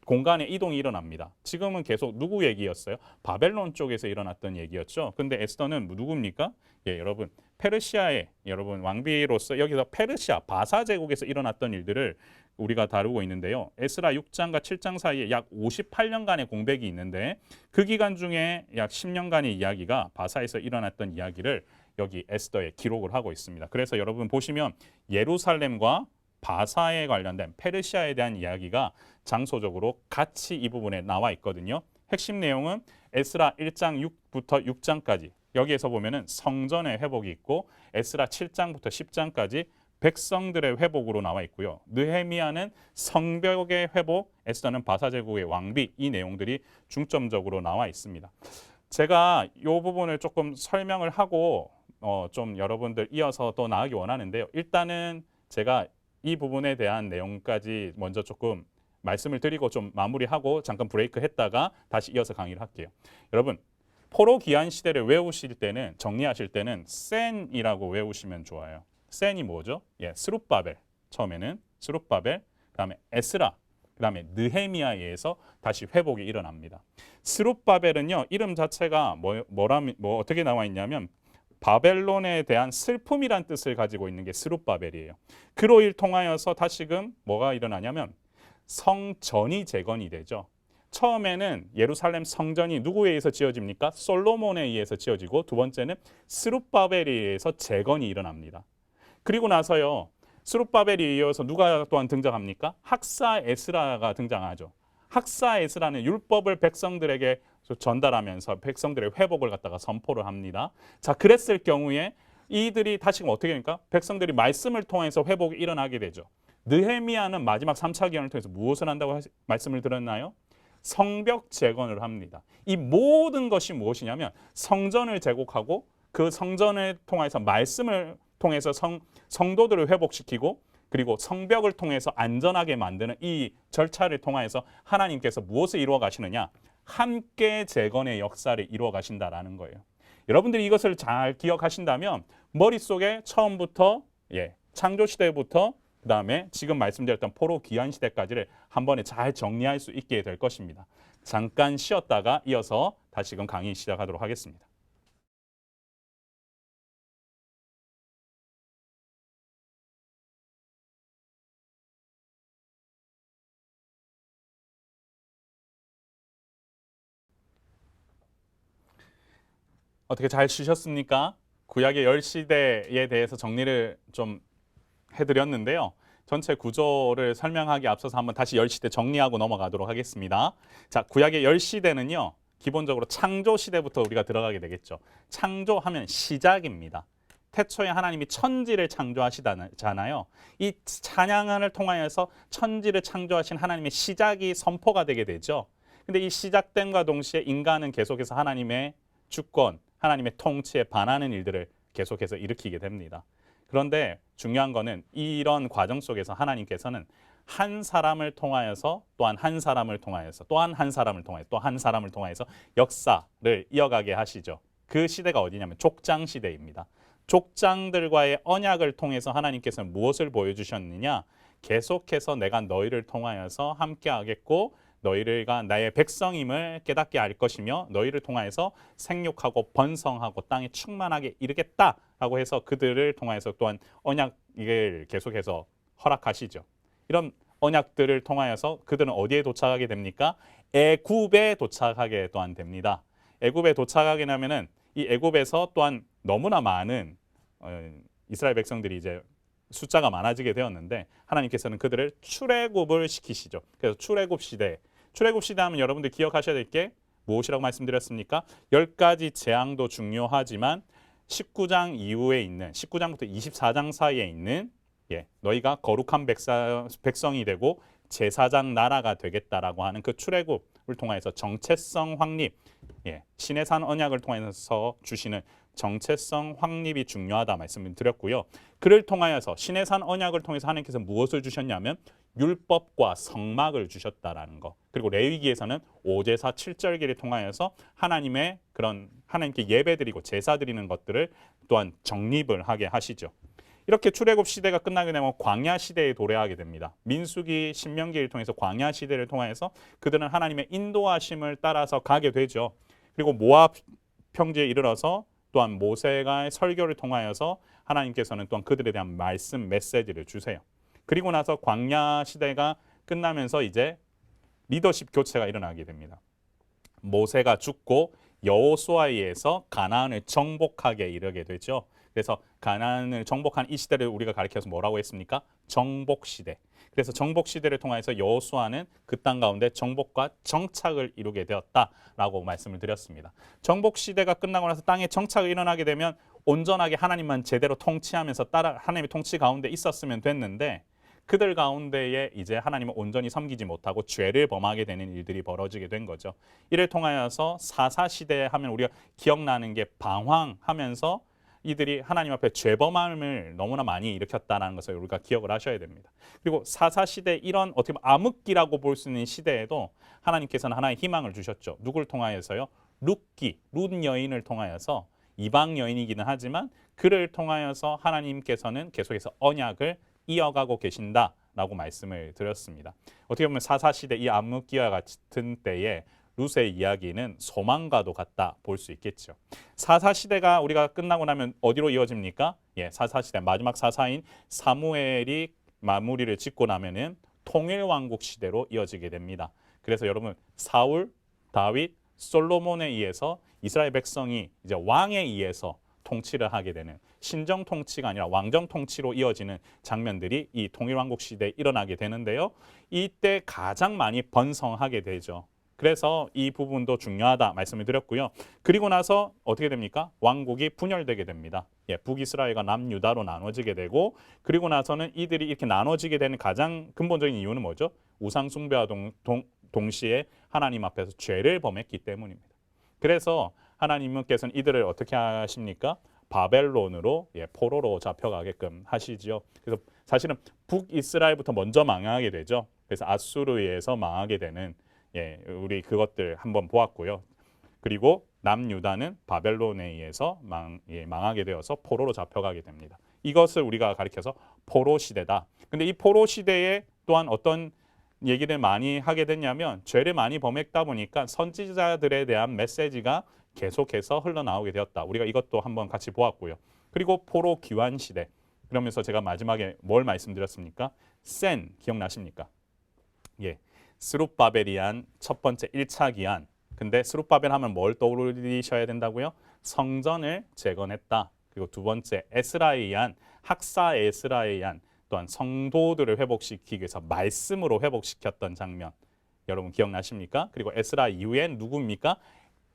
공간의 이동이 일어납니다. 지금은 계속 누구 얘기였어요? 바벨론 쪽에서 일어났던 얘기였죠. 근데 에스더는 누굽니까? 여러분 페르시아의 여러분 왕비로서 여기서 페르시아 바사 제국에서 일어났던 일들을 우리가 다루고 있는데요. 에스라 6장과 7장 사이에 약 58년간의 공백이 있는데 그 기간 중에 약 10년간의 이야기가 바사에서 일어났던 이야기를 여기 에스더에 기록을 하고 있습니다. 그래서 여러분 보시면 예루살렘과 바사에 관련된 페르시아에 대한 이야기가 장소적으로 같이 이 부분에 나와 있거든요. 핵심 내용은 에스라 1장 6부터 6장까지 여기에서 보면은 성전의 회복이 있고 에스라 7장부터 10장까지 백성들의 회복으로 나와 있고요. 느헤미야는 성벽의 회복, 에스더는 바사 제국의 왕비, 이 내용들이 중점적으로 나와 있습니다. 제가 이 부분을 조금 설명을 하고 좀 여러분들 이어서 또 나가기 원하는데요. 일단은 제가 이 부분에 대한 내용까지 먼저 조금 말씀을 드리고 좀 마무리하고 잠깐 브레이크 했다가 다시 이어서 강의를 할게요. 여러분 포로 귀환 시대를 외우실 때는 정리하실 때는 센이라고 외우시면 좋아요. 센이 뭐죠? 스룹바벨. 처음에는 스룹바벨, 그다음에 에스라, 그다음에 느헤미야에 의해서 다시 회복이 일어납니다. 스룹바벨은요. 이름 자체가 어떻게 나와 있냐면 바벨론에 대한 슬픔이란 뜻을 가지고 있는 게 스룹바벨이에요. 그로 통하여서 다시금 뭐가 일어나냐면 성전이 재건이 되죠. 처음에는 예루살렘 성전이 누구에 의해서 지어집니까? 솔로몬에 의해서 지어지고 두 번째는 스룹바벨에 의해서 재건이 일어납니다. 그리고 나서요. 스룹바벨에 이어서 누가 또한 등장합니까? 학사 에스라가 등장하죠. 학사 에스라는 율법을 백성들에게 전달하면서 백성들의 회복을 갖다가 선포를 합니다. 자, 그랬을 경우에 이들이 다시금 어떻게 됩니까? 백성들이 말씀을 통해서 회복이 일어나게 되죠. 느헤미야는 마지막 3차 기원을 통해서 무엇을 한다고 말씀을 드렸나요? 성벽 재건을 합니다. 이 모든 것이 무엇이냐면 성전을 재건하고 그 성전을 통해서 말씀을 통해서 성도들을 회복시키고 그리고 성벽을 통해서 안전하게 만드는 이 절차를 통해서 하나님께서 무엇을 이루어 가시느냐? 함께 재건의 역사를 이루어 가신다라는 거예요. 여러분들이 이것을 잘 기억하신다면 머릿속에 처음부터 창조 시대부터 그다음에 지금 말씀드렸던 포로 귀환 시대까지를 한 번에 잘 정리할 수 있게 될 것입니다. 잠깐 쉬었다가 이어서 다시금 강의 시작하도록 하겠습니다. 어떻게 잘 쉬셨습니까? 구약의 10시대에 대해서 정리를 좀 해드렸는데요. 전체 구조를 설명하기 앞서서 한번 다시 10시대 정리하고 넘어가도록 하겠습니다. 자, 구약의 10시대는요. 기본적으로 창조 시대부터 우리가 들어가게 되겠죠. 창조하면 시작입니다. 태초에 하나님이 천지를 창조하시잖아요. 이 찬양을 통하여서 천지를 창조하신 하나님의 시작이 선포가 되게 되죠. 근데 이 시작됨과 동시에 인간은 계속해서 하나님의 주권, 하나님의 통치에 반하는 일들을 계속해서 일으키게 됩니다. 그런데 중요한 거는 이런 과정 속에서 하나님께서는 한 사람을 통하여서 또한 한 사람을 통하여서 또한 한 사람을 통하여서 또 한 사람을 통하여서 역사를 이어가게 하시죠. 그 시대가 어디냐면 족장 시대입니다. 족장들과의 언약을 통해서 하나님께서는 무엇을 보여주셨느냐? 계속해서 내가 너희를 통하여서 함께하겠고 너희가 나의 백성임을 깨닫게 할 것이며 너희를 통하여서 생육하고 번성하고 땅에 충만하게 이르겠다라고 해서 그들을 통하여서 또한 언약을 계속해서 허락하시죠. 이런 언약들을 통하여서 그들은 어디에 도착하게 됩니까? 애굽에 도착하게 또한 됩니다. 애굽에 도착하게 되면은 이 애굽에서 또한 너무나 많은 이스라엘 백성들이 이제 숫자가 많아지게 되었는데 하나님께서는 그들을 출애굽을 시키시죠. 그래서 출애굽 시대 하면 여러분들 기억하셔야 될 게 무엇이라고 말씀드렸습니까? 10가지 재앙도 중요하지만 19장 이후에 있는 19장부터 24장 사이에 있는 너희가 거룩한 백성이 되고 제사장 나라가 되겠다라고 하는 그 출애굽을 통해서 정체성 확립, 신의 산 언약을 통해서 주시는 정체성 확립이 중요하다 말씀을 드렸고요. 그를 통하여서 신의 산 언약을 통해서 하나님께서 무엇을 주셨냐면 율법과 성막을 주셨다라는 거. 그리고 레위기에서는 5제사 7절기를 통하여서 하나님의 그런 하나님께 예배드리고 제사 드리는 것들을 또한 정립을 하게 하시죠. 이렇게 출애굽 시대가 끝나게 되면 광야 시대에 도래하게 됩니다. 민수기, 신명기를 통해서 광야 시대를 통해서 그들은 하나님의 인도하심을 따라서 가게 되죠. 그리고 모압 평지에 이르러서 또한 모세가 설교를 통하여서 하나님께서는 또한 그들에 대한 말씀, 메시지를 주세요. 그리고 나서 광야 시대가 끝나면서 이제 리더십 교체가 일어나게 됩니다. 모세가 죽고 여호수아에 의해서 가나안을 정복하게 이르게 되죠. 그래서 가나안을 정복한 이 시대를 우리가 가리켜서 뭐라고 했습니까? 정복 시대. 그래서 정복 시대를 통해서 여호수아는 그 땅 가운데 정복과 정착을 이루게 되었다라고 말씀을 드렸습니다. 정복 시대가 끝나고 나서 땅에 정착이 일어나게 되면 온전하게 하나님만 제대로 통치하면서 따라 하나님의 통치 가운데 있었으면 됐는데 그들 가운데에 이제 하나님을 온전히 섬기지 못하고 죄를 범하게 되는 일들이 벌어지게 된 거죠. 이를 통하여서 사사시대 하면 우리가 기억나는 게 방황하면서 이들이 하나님 앞에 죄범함을 너무나 많이 일으켰다는 것을 우리가 기억을 하셔야 됩니다. 그리고 사사시대 이런 어떻게 보면 암흑기라고 볼 수 있는 시대에도 하나님께서는 하나의 희망을 주셨죠. 누굴 통하여서요? 룻 여인을 통하여서 이방 여인이기는 하지만 그를 통하여서 하나님께서는 계속해서 언약을 이어가고 계신다라고 말씀을 드렸습니다. 어떻게 보면 사사시대 이 암흑기와 같은 때에 룻의 이야기는 소망과도 같다 볼 수 있겠죠. 사사시대가 우리가 끝나고 나면 어디로 이어집니까? 사사시대 마지막 사사인 사무엘이 마무리를 짓고 나면은 통일왕국 시대로 이어지게 됩니다. 그래서 여러분 사울, 다윗, 솔로몬에 의해서 이스라엘 백성이 이제 왕에 의해서 통치를 하게 되는 신정 통치가 아니라 왕정 통치로 이어지는 장면들이 이 통일왕국 시대에 일어나게 되는데요. 이때 가장 많이 번성하게 되죠. 그래서 이 부분도 중요하다 말씀을 드렸고요. 그리고 나서 어떻게 됩니까? 왕국이 분열되게 됩니다. 북이스라엘과 남유다로 나눠지게 되고 그리고 나서는 이들이 이렇게 나눠지게 되는 가장 근본적인 이유는 뭐죠? 우상 숭배와 동시에 하나님 앞에서 죄를 범했기 때문입니다. 그래서 하나님께서는 이들을 어떻게 하십니까? 바벨론으로 포로로 잡혀가게끔 하시죠. 그래서 사실은 북이스라엘부터 먼저 망하게 되죠. 그래서 아수르에 의해서 망하게 되는 우리 그것들 한번 보았고요. 그리고 남유다는 바벨론에 의해서 망하게 되어서 포로로 잡혀가게 됩니다. 이것을 우리가 가리켜서 포로 시대다. 근데 이 포로 시대에 또한 어떤 얘기를 많이 하게 됐냐면 죄를 많이 범했다 보니까 선지자들에 대한 메시지가 계속해서 흘러나오게 되었다. 우리가 이것도 한번 같이 보았고요. 그리고 포로 귀환 시대. 그러면서 제가 마지막에 뭘 말씀드렸습니까? 센 기억나십니까? 스룹바벨이한 첫 번째 1차 기한. 근데 스룹바벨 하면 뭘 떠올리셔야 된다고요? 성전을 재건했다. 그리고 두 번째 에스라에 의한 학사 에스라에 의한 또한 성도들을 회복시키기 위해서 말씀으로 회복시켰던 장면. 여러분 기억나십니까? 그리고 에스라 이후엔 누구입니까?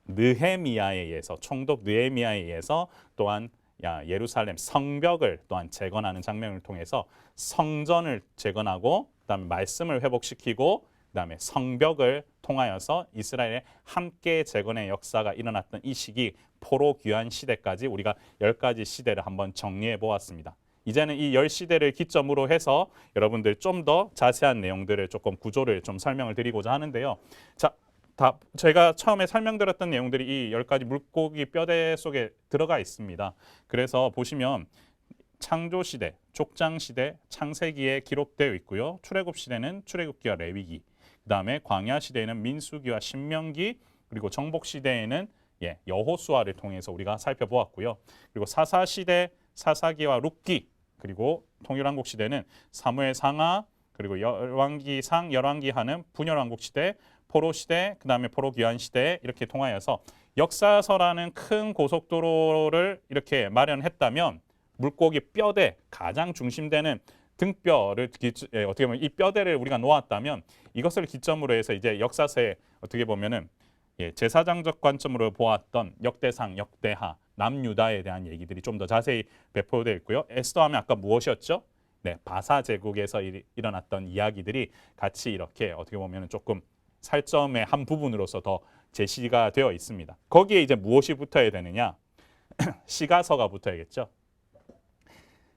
느헤미야에 의해서 총독 느헤미야에 의해서 또한 예루살렘 성벽을 또한 재건하는 장면을 통해서 성전을 재건하고 그다음에 말씀을 회복시키고 그다음에 성벽을 통하여서 이스라엘의 함께 재건의 역사가 일어났던 이 시기 포로 귀환 시대까지 우리가 10가지 시대를 한번 정리해 보았습니다. 이제는 이 10시대를 기점으로 해서 여러분들 좀 더 자세한 내용들을 조금 구조를 좀 설명을 드리고자 하는데요. 자, 제가 처음에 설명드렸던 내용들이 이 10가지 물고기 뼈대 속에 들어가 있습니다. 그래서 보시면 창조시대, 족장시대, 창세기에 기록되어 있고요. 출애굽시대는 출애굽기와 레위기, 그 다음에 광야시대에는 민수기와 신명기, 그리고 정복시대에는 여호수아를 통해서 우리가 살펴보았고요. 그리고 사사시대, 사사기와 룻기, 그리고 통일왕국 시대는 사무엘상하, 그리고 열왕기상, 열왕기하는 분열왕국 시대, 포로 시대, 그 다음에 포로 귀환 시대 이렇게 통하여서 역사서라는 큰 고속도로를 이렇게 마련했다면 물고기 뼈대 가장 중심되는 등뼈를 어떻게 보면 이 뼈대를 우리가 놓았다면 이것을 기점으로 해서 이제 역사서에 어떻게 보면은 제사장적 관점으로 보았던 역대상, 역대하, 남유다에 대한 얘기들이 좀 더 자세히 배포되어 있고요. 에스더 하면 아까 무엇이었죠? 네, 바사 제국에서 일어났던 이야기들이 같이 이렇게 어떻게 보면 조금 살점의 한 부분으로서 더 제시가 되어 있습니다. 거기에 이제 무엇이 붙어야 되느냐? 시가서가 붙어야겠죠.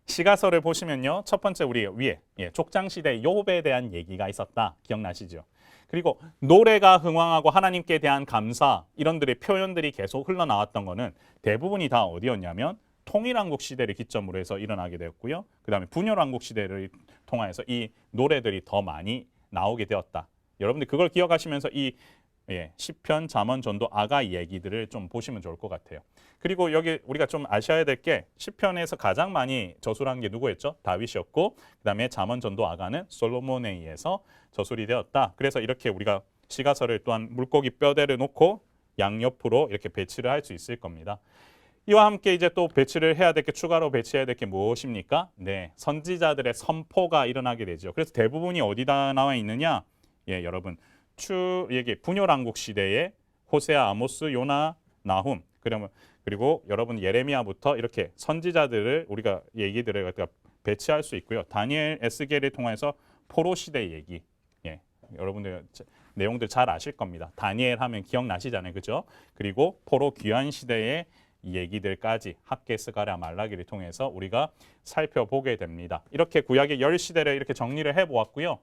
시가서를 보시면요, 첫 번째 우리 위에 족장시대 욥에 대한 얘기가 있었다. 기억나시죠? 그리고 노래가 흥왕하고 하나님께 대한 감사 이런들의 표현들이 계속 흘러나왔던 거는 대부분이 다 어디였냐면 통일왕국 시대를 기점으로 해서 일어나게 되었고요. 그 다음에 분열왕국 시대를 통해서 이 노래들이 더 많이 나오게 되었다. 여러분들 그걸 기억하시면서 이 시편, 잠언, 전도, 아가 얘기들을 좀 보시면 좋을 것 같아요. 그리고 여기 우리가 좀 아셔야 될 게 시편에서 가장 많이 저술한 게 누구였죠? 다윗이었고 그다음에 잠언, 전도, 아가는 솔로몬에 의해서 저술이 되었다. 그래서 이렇게 우리가 시가서를 또한 물고기 뼈대를 놓고 양옆으로 이렇게 배치를 할 수 있을 겁니다. 이와 함께 이제 또 배치를 해야 될 게 추가로 배치해야 될 게 무엇입니까? 네, 선지자들의 선포가 일어나게 되죠. 그래서 대부분이 어디다 나와 있느냐? 여러분 여기 분열왕국 시대에 호세아, 아모스, 요나, 나훔 그리고 여러분 예레미야부터 이렇게 선지자들을 우리가 얘기들을 갖다가 배치할 수 있고요. 다니엘, 에스겔을 통해서 포로 시대 얘기, 여러분들 내용들 잘 아실 겁니다. 다니엘 하면 기억나시잖아요, 그죠? 그리고 포로 귀환 시대의 얘기들까지 학개, 스가랴, 말라기를 통해서 우리가 살펴보게 됩니다. 이렇게 구약의 10시대를 이렇게 정리를 해보았고요.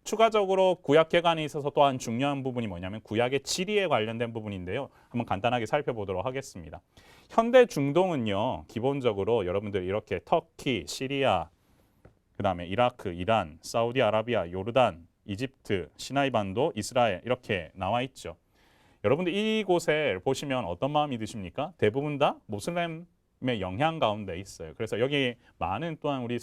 추가적으로 구약 개관에 있어서 또한 중요한 부분이 뭐냐면 구약의 지리에 관련된 부분인데요. 한번 간단하게 살펴보도록 하겠습니다. 현대 중동은요, 기본적으로 여러분들 이렇게 터키, 시리아, 그다음에 이라크, 이란, 사우디아라비아, 요르단, 이집트, 시나이반도, 이스라엘 이렇게 나와 있죠. 여러분들 이곳에 보시면 어떤 마음이 드십니까? 대부분 다 모슬렘의 영향 가운데 있어요. 그래서 여기 많은 또한 우리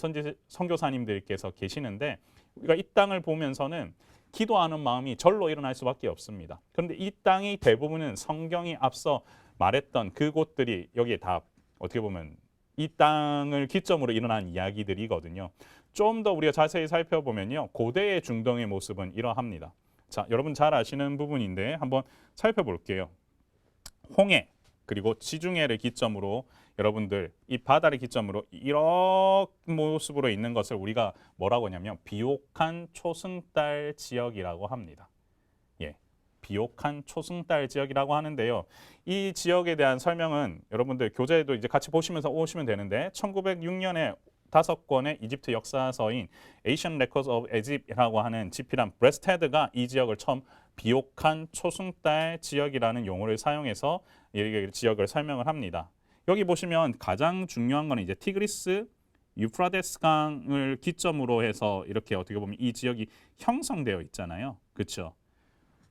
선교사님들께서 계시는데 우리가 이 땅을 보면서는 기도하는 마음이 절로 일어날 수밖에 없습니다. 그런데 이 땅이 대부분은 성경이 앞서 말했던 그곳들이 여기에 다 어떻게 보면 이 땅을 기점으로 일어난 이야기들이거든요. 좀 더 우리가 자세히 살펴보면요, 고대의 중동의 모습은 이러합니다. 자, 여러분 잘 아시는 부분인데 한번 살펴볼게요. 홍해 그리고 지중해를 기점으로 여러분들 이 바다를 기점으로 이런 모습으로 있는 것을 우리가 뭐라고 하냐면 비옥한 초승달 지역이라고 합니다. 비옥한 초승달 지역이라고 하는데요. 이 지역에 대한 설명은 여러분들 교재에도 이제 같이 보시면서 오시면 되는데 1906년에 5권의 이집트 역사서인 Asian Records of Egypt이라고 하는 집필한 브레스테드가 이 지역을 처음 비옥한 초승달 지역이라는 용어를 사용해서 이 지역을 설명을 합니다. 여기 보시면 가장 중요한 건 이제 티그리스, 유프라데스 강을 기점으로 해서 이렇게 어떻게 보면 이 지역이 형성되어 있잖아요. 그렇죠?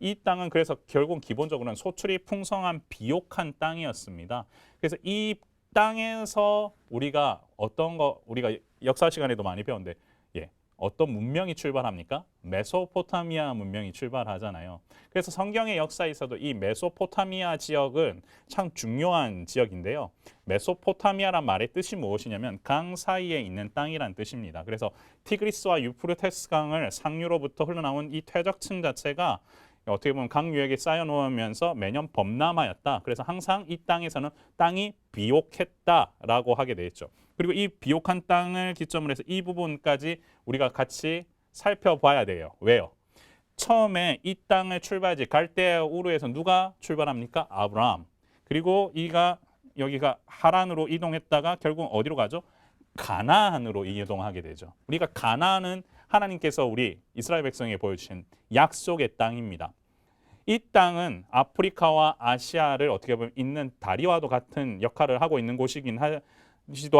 이 땅은 그래서 결국 기본적으로는 소출이 풍성한 비옥한 땅이었습니다. 그래서 이 땅에서 우리가 우리가 역사 시간에도 많이 배웠는데 어떤 문명이 출발합니까? 메소포타미아 문명이 출발하잖아요. 그래서 성경의 역사에서도 이 메소포타미아 지역은 참 중요한 지역인데요. 메소포타미아란 말의 뜻이 무엇이냐면 강 사이에 있는 땅이란 뜻입니다. 그래서 티그리스와 유프르테스 강을 상류로부터 흘러나온 이 퇴적층 자체가 어떻게 보면 강유액이 쌓여놓으면서 매년 범람하였다. 그래서 항상 이 땅에서는 땅이 비옥했다라고 하게 되었죠. 그리고 이 비옥한 땅을 기점으로 해서 이 부분까지 우리가 같이 살펴봐야 돼요. 왜요? 처음에 이 땅을 출발지 갈대아 우르에서 누가 출발합니까? 아브라함. 그리고 여기가 하란으로 이동했다가 결국 어디로 가죠? 가나안으로 이동하게 되죠. 우리가 가나안은 하나님께서 우리 이스라엘 백성에게 보여주신 약속의 땅입니다. 이 땅은 아프리카와 아시아를 어떻게 보면 있는 다리와도 같은 역할을 하고 있는 곳이긴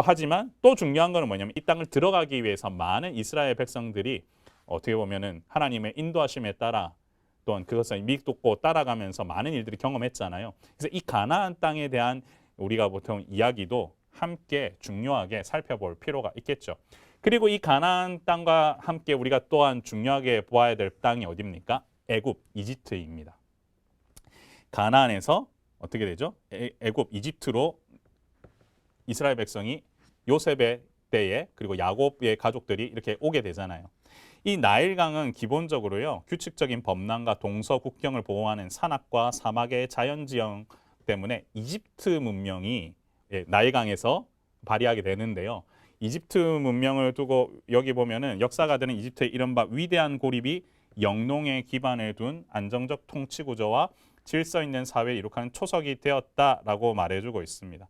하지만 또 중요한 것은 뭐냐면 이 땅을 들어가기 위해서 많은 이스라엘 백성들이 어떻게 보면은 하나님의 인도하심에 따라 또한 그것을 믿고 따라가면서 많은 일들이 경험했잖아요. 그래서 이 가나안 땅에 대한 우리가 보통 이야기도 함께 중요하게 살펴볼 필요가 있겠죠. 그리고 이 가나안 땅과 함께 우리가 또한 중요하게 보아야 될 땅이 어디입니까? 애굽, 이집트입니다. 가나안에서 어떻게 되죠? 애굽, 이집트로 이스라엘 백성이 요셉의 때에 그리고 야곱의 가족들이 이렇게 오게 되잖아요. 이 나일강은 기본적으로요, 규칙적인 범람과 동서 국경을 보호하는 산악과 사막의 자연지형 때문에 이집트 문명이 나일강에서 발휘하게 되는데요. 이집트 문명을 두고 여기 보면은 역사가들은 이집트의 이른바 위대한 고립이 영농에 기반을 둔 안정적 통치 구조와 질서 있는 사회를 이룩하는 초석이 되었다라고 말해주고 있습니다.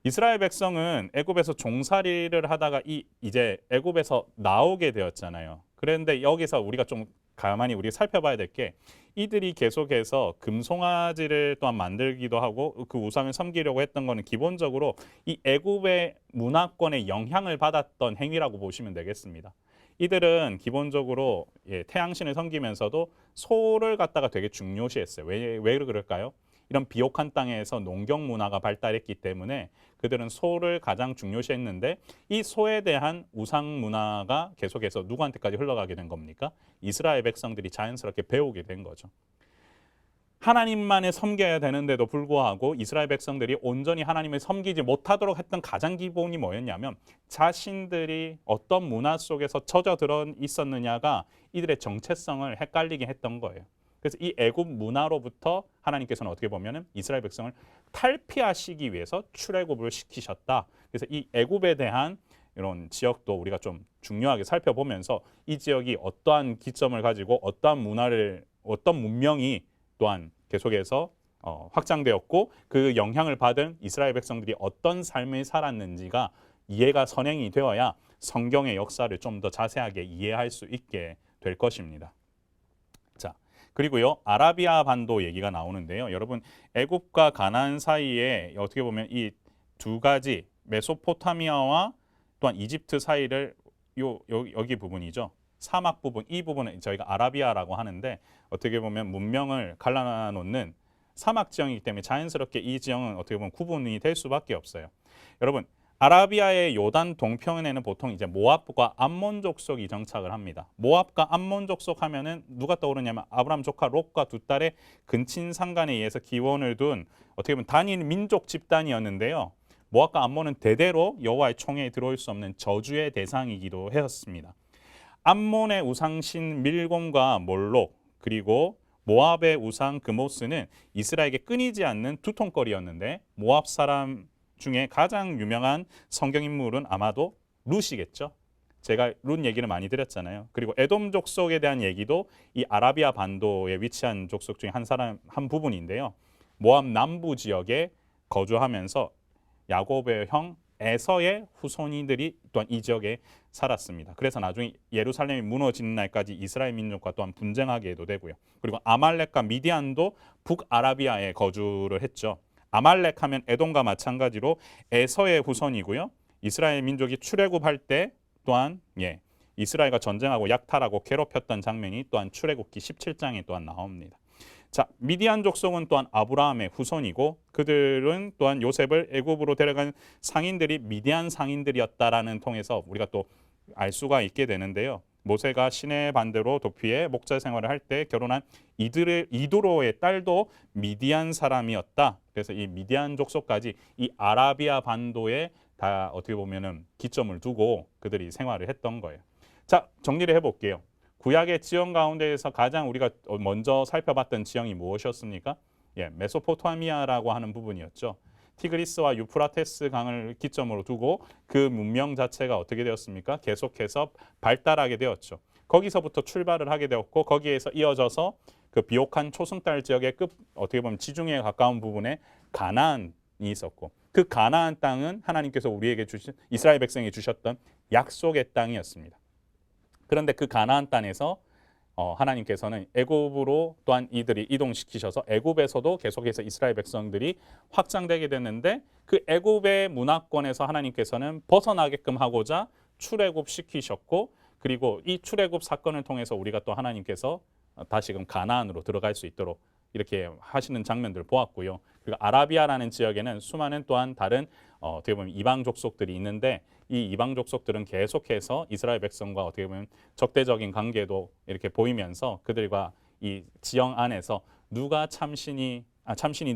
이스라엘 백성은 애굽에서 종살이를 하다가 이제 애굽에서 나오게 되었잖아요. 그런데 여기서 우리가 좀 가만히 우리가 살펴봐야 될 게 이들이 계속해서 금송아지를 또한 만들기도 하고 그 우상을 섬기려고 했던 거는 기본적으로 이 애굽의 문화권에 영향을 받았던 행위라고 보시면 되겠습니다. 이들은 기본적으로 태양신을 섬기면서도 소를 갖다가 되게 중요시했어요. 왜 그럴까요? 이런 비옥한 땅에서 농경 문화가 발달했기 때문에 그들은 소를 가장 중요시했는데 이 소에 대한 우상 문화가 계속해서 누구한테까지 흘러가게 된 겁니까? 이스라엘 백성들이 자연스럽게 배우게 된 거죠. 하나님만을 섬겨야 되는데도 불구하고 이스라엘 백성들이 온전히 하나님을 섬기지 못하도록 했던 가장 기본이 뭐였냐면 자신들이 어떤 문화 속에서 젖어들어 있었느냐가 이들의 정체성을 헷갈리게 했던 거예요. 그래서 이 애굽 문화로부터 하나님께서는 어떻게 보면은 이스라엘 백성을 탈피하시기 위해서 출애굽을 시키셨다. 그래서 이 애굽에 대한 이런 지역도 우리가 좀 중요하게 살펴보면서 이 지역이 어떠한 기점을 가지고 어떠한 문명이 또한 계속해서 확장되었고 그 영향을 받은 이스라엘 백성들이 어떤 삶을 살았는지가 이해가 선행이 되어야 성경의 역사를 좀 더 자세하게 이해할 수 있게 될 것입니다. 자, 그리고요 아라비아 반도 얘기가 나오는데요. 여러분 애굽과 가나안 사이에 어떻게 보면 이 두 가지 메소포타미아와 또한 이집트 사이를 여기 부분이죠. 사막 부분, 이 부분은 저희가 아라비아라고 하는데 어떻게 보면 문명을 갈라놓는 사막 지형이기 때문에 자연스럽게 이 지형은 어떻게 보면 구분이 될 수밖에 없어요. 여러분 아라비아의 요단 동편에는 보통 이제 모압과 암몬 족속이 정착을 합니다. 모압과 암몬 족속 하면은 누가 떠오르냐면 아브라함 조카 롯과 두 딸의 근친 상간에 의해서 기원을 둔 어떻게 보면 단일 민족 집단이었는데요. 모압과 암몬은 대대로 여호와의 총회에 들어올 수 없는 저주의 대상이기도 했습니다. 암몬의 우상신 밀곰과 몰록 그리고 모압의 우상 그모스는 이스라엘에게 끊이지 않는 두통거리였는데 모압 사람 중에 가장 유명한 성경 인물은 아마도 룻이겠죠. 제가 룻 얘기를 많이 드렸잖아요. 그리고 에돔 족속에 대한 얘기도 이 아라비아 반도에 위치한 족속 중에 한 부분인데요. 모압 남부 지역에 거주하면서 야곱의 형 에서의 후손이들이 또한 이 지역에 살았습니다. 그래서 나중에 예루살렘이 무너지는 날까지 이스라엘 민족과 또한 분쟁하게도 되고요. 그리고 아말렉과 미디안도 북아라비아에 거주를 했죠. 아말렉 하면 에돔과 마찬가지로 에서의 후손이고요. 이스라엘 민족이 출애굽할 때 또한 이스라엘과 전쟁하고 약탈하고 괴롭혔던 장면이 또한 출애굽기 17장에 또한 나옵니다. 자, 미디안 족속은 또한 아브라함의 후손이고 그들은 또한 요셉을 애굽으로 데려간 상인들이 미디안 상인들이었다라는 통해서 우리가 또 알 수가 있게 되는데요. 모세가 시내 반대로 도피해 목자 생활을 할 때 결혼한 이드로의 딸도 미디안 사람이었다. 그래서 이 미디안 족속까지 이 아라비아 반도에 다 어떻게 보면은 기점을 두고 그들이 생활을 했던 거예요. 자, 정리를 해볼게요. 구약의 지형 가운데에서 가장 우리가 먼저 살펴봤던 지형이 무엇이었습니까? 예, 메소포타미아라고 하는 부분이었죠. 티그리스와 유프라테스 강을 기점으로 두고 그 문명 자체가 어떻게 되었습니까? 계속해서 발달하게 되었죠. 거기서부터 출발을 하게 되었고 거기에서 이어져서 그 비옥한 초승달 지역의 끝 어떻게 보면 지중해에 가까운 부분에 가나안이 있었고 그 가나안 땅은 하나님께서 우리에게 주신 이스라엘 백성이 주셨던 약속의 땅이었습니다. 그런데 그 가나안 땅에서 하나님께서는 애굽으로 또한 이들이 이동시키셔서 애굽에서도 계속해서 이스라엘 백성들이 확장되게 됐는데 그 애굽의 문화권에서 하나님께서는 벗어나게끔 하고자 출애굽 시키셨고 그리고 이 출애굽 사건을 통해서 우리가 또 하나님께서 다시금 가나안으로 들어갈 수 있도록 이렇게 하시는 장면들을 보았고요. 그리고 아라비아라는 지역에는 수많은 또한 다른 어떻게 보면 이방 족속들이 있는데 이 이방 족속들은 계속해서 이스라엘 백성과 어떻게 보면 적대적인 관계도 이렇게 보이면서 그들과 이 지형 안에서 누가 참신이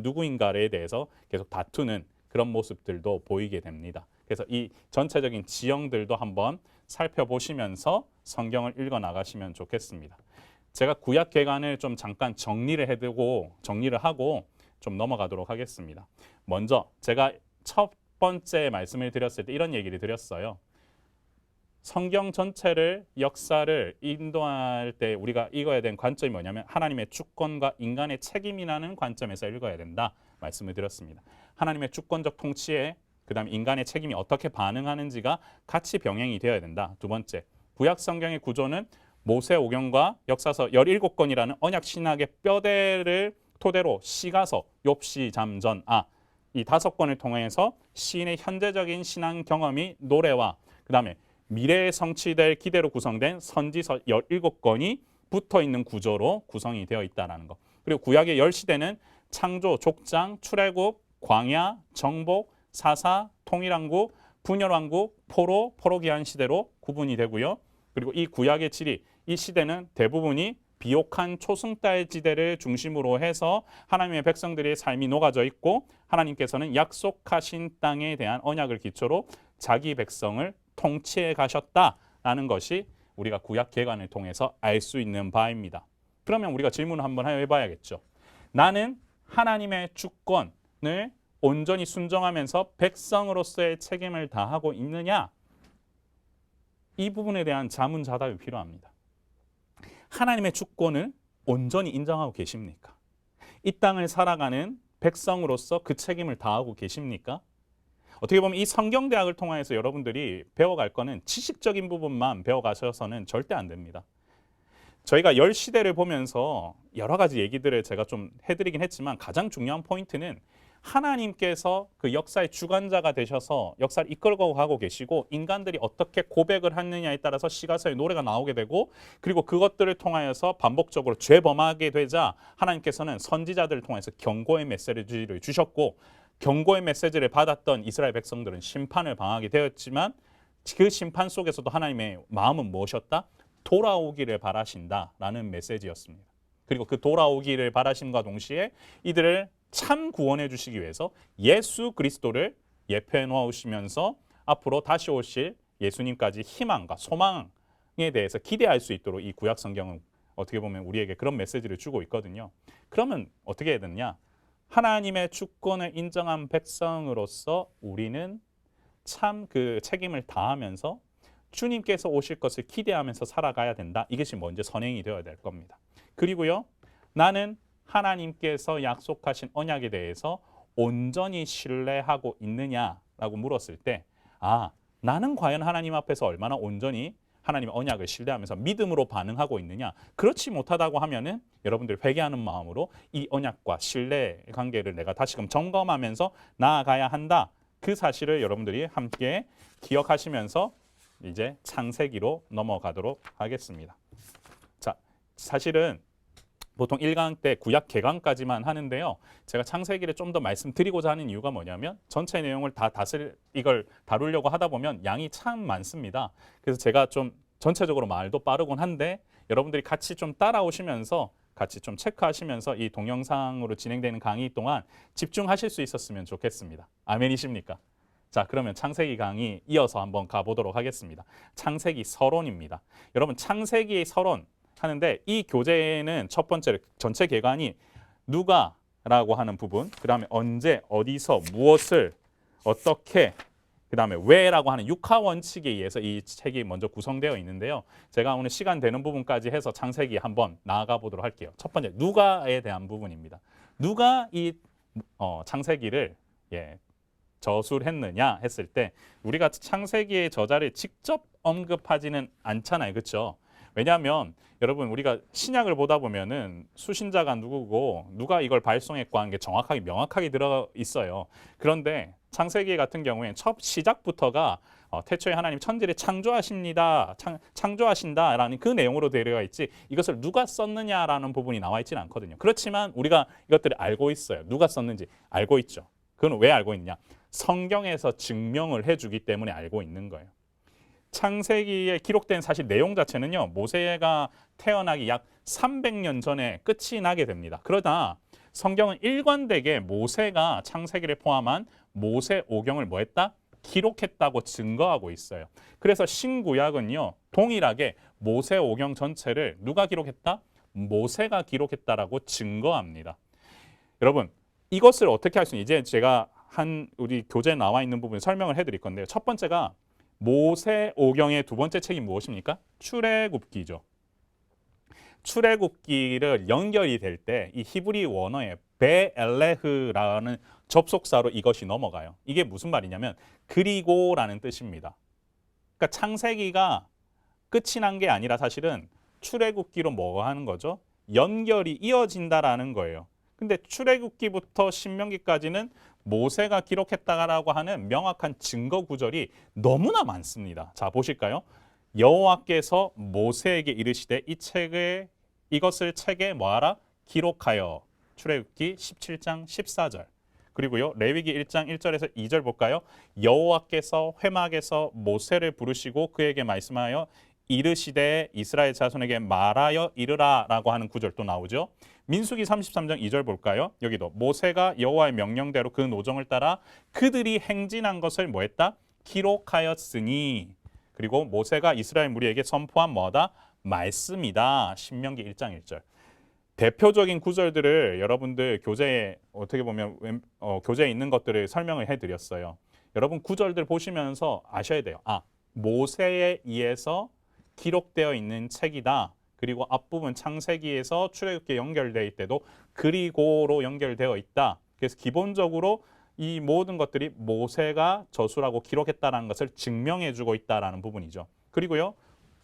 누구인가에 대해서 계속 다투는 그런 모습들도 보이게 됩니다. 그래서 이 전체적인 지형들도 한번 살펴보시면서 성경을 읽어 나가시면 좋겠습니다. 제가 구약 개관을 좀 잠깐 정리를 하고 좀 넘어가도록 하겠습니다. 먼저 제가 첫 번째 말씀을 드렸을 때 이런 얘기를 드렸어요. 성경 전체를 역사를 인도할 때 우리가 읽어야 되는 관점이 뭐냐면 하나님의 주권과 인간의 책임이라는 관점에서 읽어야 된다 말씀을 드렸습니다. 하나님의 주권적 통치에 그다음에 인간의 책임이 어떻게 반응하는지가 같이 병행이 되어야 된다. 두 번째, 구약 성경의 구조는 모세오경과 역사서 17권이라는 언약 신학의 뼈대를 토대로 시가서, 욥시, 잠전, 이 5권을 통해서 시인의 현재적인 신앙 경험이 노래와 그다음에 미래에 성취될 기대로 구성된 선지서 17권이 붙어있는 구조로 구성이 되어 있다는 것. 그리고 구약의 10시대는 창조, 족장, 출애굽, 광야, 정복, 사사, 통일왕국, 분열왕국, 포로기한 시대로 구분이 되고요. 그리고 이 구약의 지리, 이 시대는 대부분이 비옥한 초승달 지대를 중심으로 해서 하나님의 백성들의 삶이 녹아져 있고 하나님께서는 약속하신 땅에 대한 언약을 기초로 자기 백성을 통치해 가셨다라는 것이 우리가 구약 개관을 통해서 알 수 있는 바입니다. 그러면 우리가 질문을 한번 해봐야겠죠. 나는 하나님의 주권을 온전히 순종하면서 백성으로서의 책임을 다하고 있느냐? 이 부분에 대한 자문자답이 필요합니다. 하나님의 주권을 온전히 인정하고 계십니까? 이 땅을 살아가는 백성으로서 그 책임을 다하고 계십니까? 어떻게 보면 이 성경대학을 통해서 여러분들이 배워갈 거는 지식적인 부분만 배워가셔서는 절대 안 됩니다. 저희가 10시대를 보면서 여러 가지 얘기들을 제가 좀 해드리긴 했지만 가장 중요한 포인트는 하나님께서 그 역사의 주관자가 되셔서 역사를 이끌고 가고 계시고 인간들이 어떻게 고백을 하느냐에 따라서 시가서의 노래가 나오게 되고 그리고 그것들을 통하여서 반복적으로 죄범하게 되자 하나님께서는 선지자들을 통해서 경고의 메시지를 주셨고 경고의 메시지를 받았던 이스라엘 백성들은 심판을 당하게 되었지만 그 심판 속에서도 하나님의 마음은 무엇이었다? 돌아오기를 바라신다라는 메시지였습니다. 그리고 그 돌아오기를 바라심과 동시에 이들을 참 구원해 주시기 위해서 예수 그리스도를 예표해 놓으시면서 앞으로 다시 오실 예수님까지 희망과 소망에 대해서 기대할 수 있도록 이 구약 성경은 어떻게 보면 우리에게 그런 메시지를 주고 있거든요. 그러면 어떻게 해야 되느냐? 하나님의 주권을 인정한 백성으로서 우리는 참 그 책임을 다하면서 주님께서 오실 것을 기대하면서 살아가야 된다. 이것이 먼저 선행이 되어야 될 겁니다. 그리고요, 나는 하나님께서 약속하신 언약에 대해서 온전히 신뢰하고 있느냐라고 물었을 때 나는 과연 하나님 앞에서 얼마나 온전히 하나님의 언약을 신뢰하면서 믿음으로 반응하고 있느냐. 그렇지 못하다고 하면은 여러분들 회개하는 마음으로 이 언약과 신뢰 관계를 내가 다시금 점검하면서 나아가야 한다. 그 사실을 여러분들이 함께 기억하시면서 이제 창세기로 넘어가도록 하겠습니다. 자, 사실은 보통 1강 때 구약 개강까지만 하는데요. 제가 창세기를 좀 더 말씀드리고자 하는 이유가 뭐냐면 전체 내용을 이걸 다루려고 하다 보면 양이 참 많습니다. 그래서 제가 좀 전체적으로 말도 빠르곤 한데 여러분들이 같이 좀 따라오시면서 같이 좀 체크하시면서 이 동영상으로 진행되는 강의 동안 집중하실 수 있었으면 좋겠습니다. 아멘이십니까? 자, 그러면 창세기 강의 이어서 한번 가보도록 하겠습니다. 창세기 서론입니다. 여러분, 창세기의 서론 하는데 이 교재에는 첫 번째로 전체 개관이 누가라고 하는 부분, 그다음에 언제, 어디서, 무엇을, 어떻게, 그다음에 왜라고 하는 육하 원칙에 의해서 이 책이 먼저 구성되어 있는데요. 제가 오늘 시간 되는 부분까지 해서 창세기 한번 나아가 보도록 할게요. 첫 번째 누가에 대한 부분입니다. 누가 이 창세기를 저술했느냐 했을 때 우리가 창세기의 저자를 직접 언급하지는 않잖아요. 그렇죠? 왜냐하면 여러분 우리가 신약을 보다 보면은 수신자가 누구고 누가 이걸 발송했고 하는 게 정확하게 명확하게 들어 있어요. 그런데 창세기 같은 경우에는 첫 시작부터가 태초에 하나님 천지를 창조하십니다. 창조하신다라는 그 내용으로 되어 있지 이것을 누가 썼느냐라는 부분이 나와 있지는 않거든요. 그렇지만 우리가 이것들을 알고 있어요. 누가 썼는지 알고 있죠. 그건 왜 알고 있냐? 성경에서 증명을 해주기 때문에 알고 있는 거예요. 창세기에 기록된 사실 내용 자체는요. 모세가 태어나기 약 300년 전에 끝이 나게 됩니다. 그러나 성경은 일관되게 모세가 창세기를 포함한 모세 오경을 뭐 했다? 기록했다고 증거하고 있어요. 그래서 신구약은요. 동일하게 모세 오경 전체를 누가 기록했다? 모세가 기록했다라고 증거합니다. 여러분 이것을 어떻게 할 수 있는지 이제 제가 우리 교재에 나와 있는 부분 설명을 해드릴 건데요. 첫 번째가 모세 오경의 두 번째 책이 무엇입니까? 출애굽기죠. 출애굽기를 연결이 될 때 이 히브리 원어에 베엘레흐라는 접속사로 이것이 넘어가요. 이게 무슨 말이냐면 그리고라는 뜻입니다. 그러니까 창세기가 끝이 난 게 아니라 사실은 출애굽기로 뭐 하는 거죠? 연결이 이어진다라는 거예요. 근데 출애굽기부터 신명기까지는 모세가 기록했다라고 하는 명확한 증거 구절이 너무나 많습니다. 자, 보실까요? 여호와께서 모세에게 이르시되 이것을 책에 뭐하라? 기록하여. 출애굽기 17장 14절. 그리고요. 레위기 1장 1절에서 2절 볼까요? 여호와께서 회막에서 모세를 부르시고 그에게 말씀하여 이르시되 이스라엘 자손에게 말하여 이르라라고 하는 구절 또 나오죠. 민수기 33장 2절 볼까요? 여기도 모세가 여호와의 명령대로 그 노정을 따라 그들이 행진한 것을 뭐했다? 기록하였으니. 그리고 모세가 이스라엘 무리에게 선포한 뭐다? 말씀이다. 신명기 1장 1절. 대표적인 구절들을 여러분들 교재에 어떻게 보면 교재에 있는 것들을 설명을 해드렸어요. 여러분 구절들 보시면서 아셔야 돼요. 모세에 의해서 기록되어 있는 책이다. 그리고 앞부분 창세기에서 출애굽기에 연결될 때도 그리고로 연결되어 있다. 그래서 기본적으로 이 모든 것들이 모세가 저술하고 기록했다는 것을 증명해주고 있다는 부분이죠. 그리고요.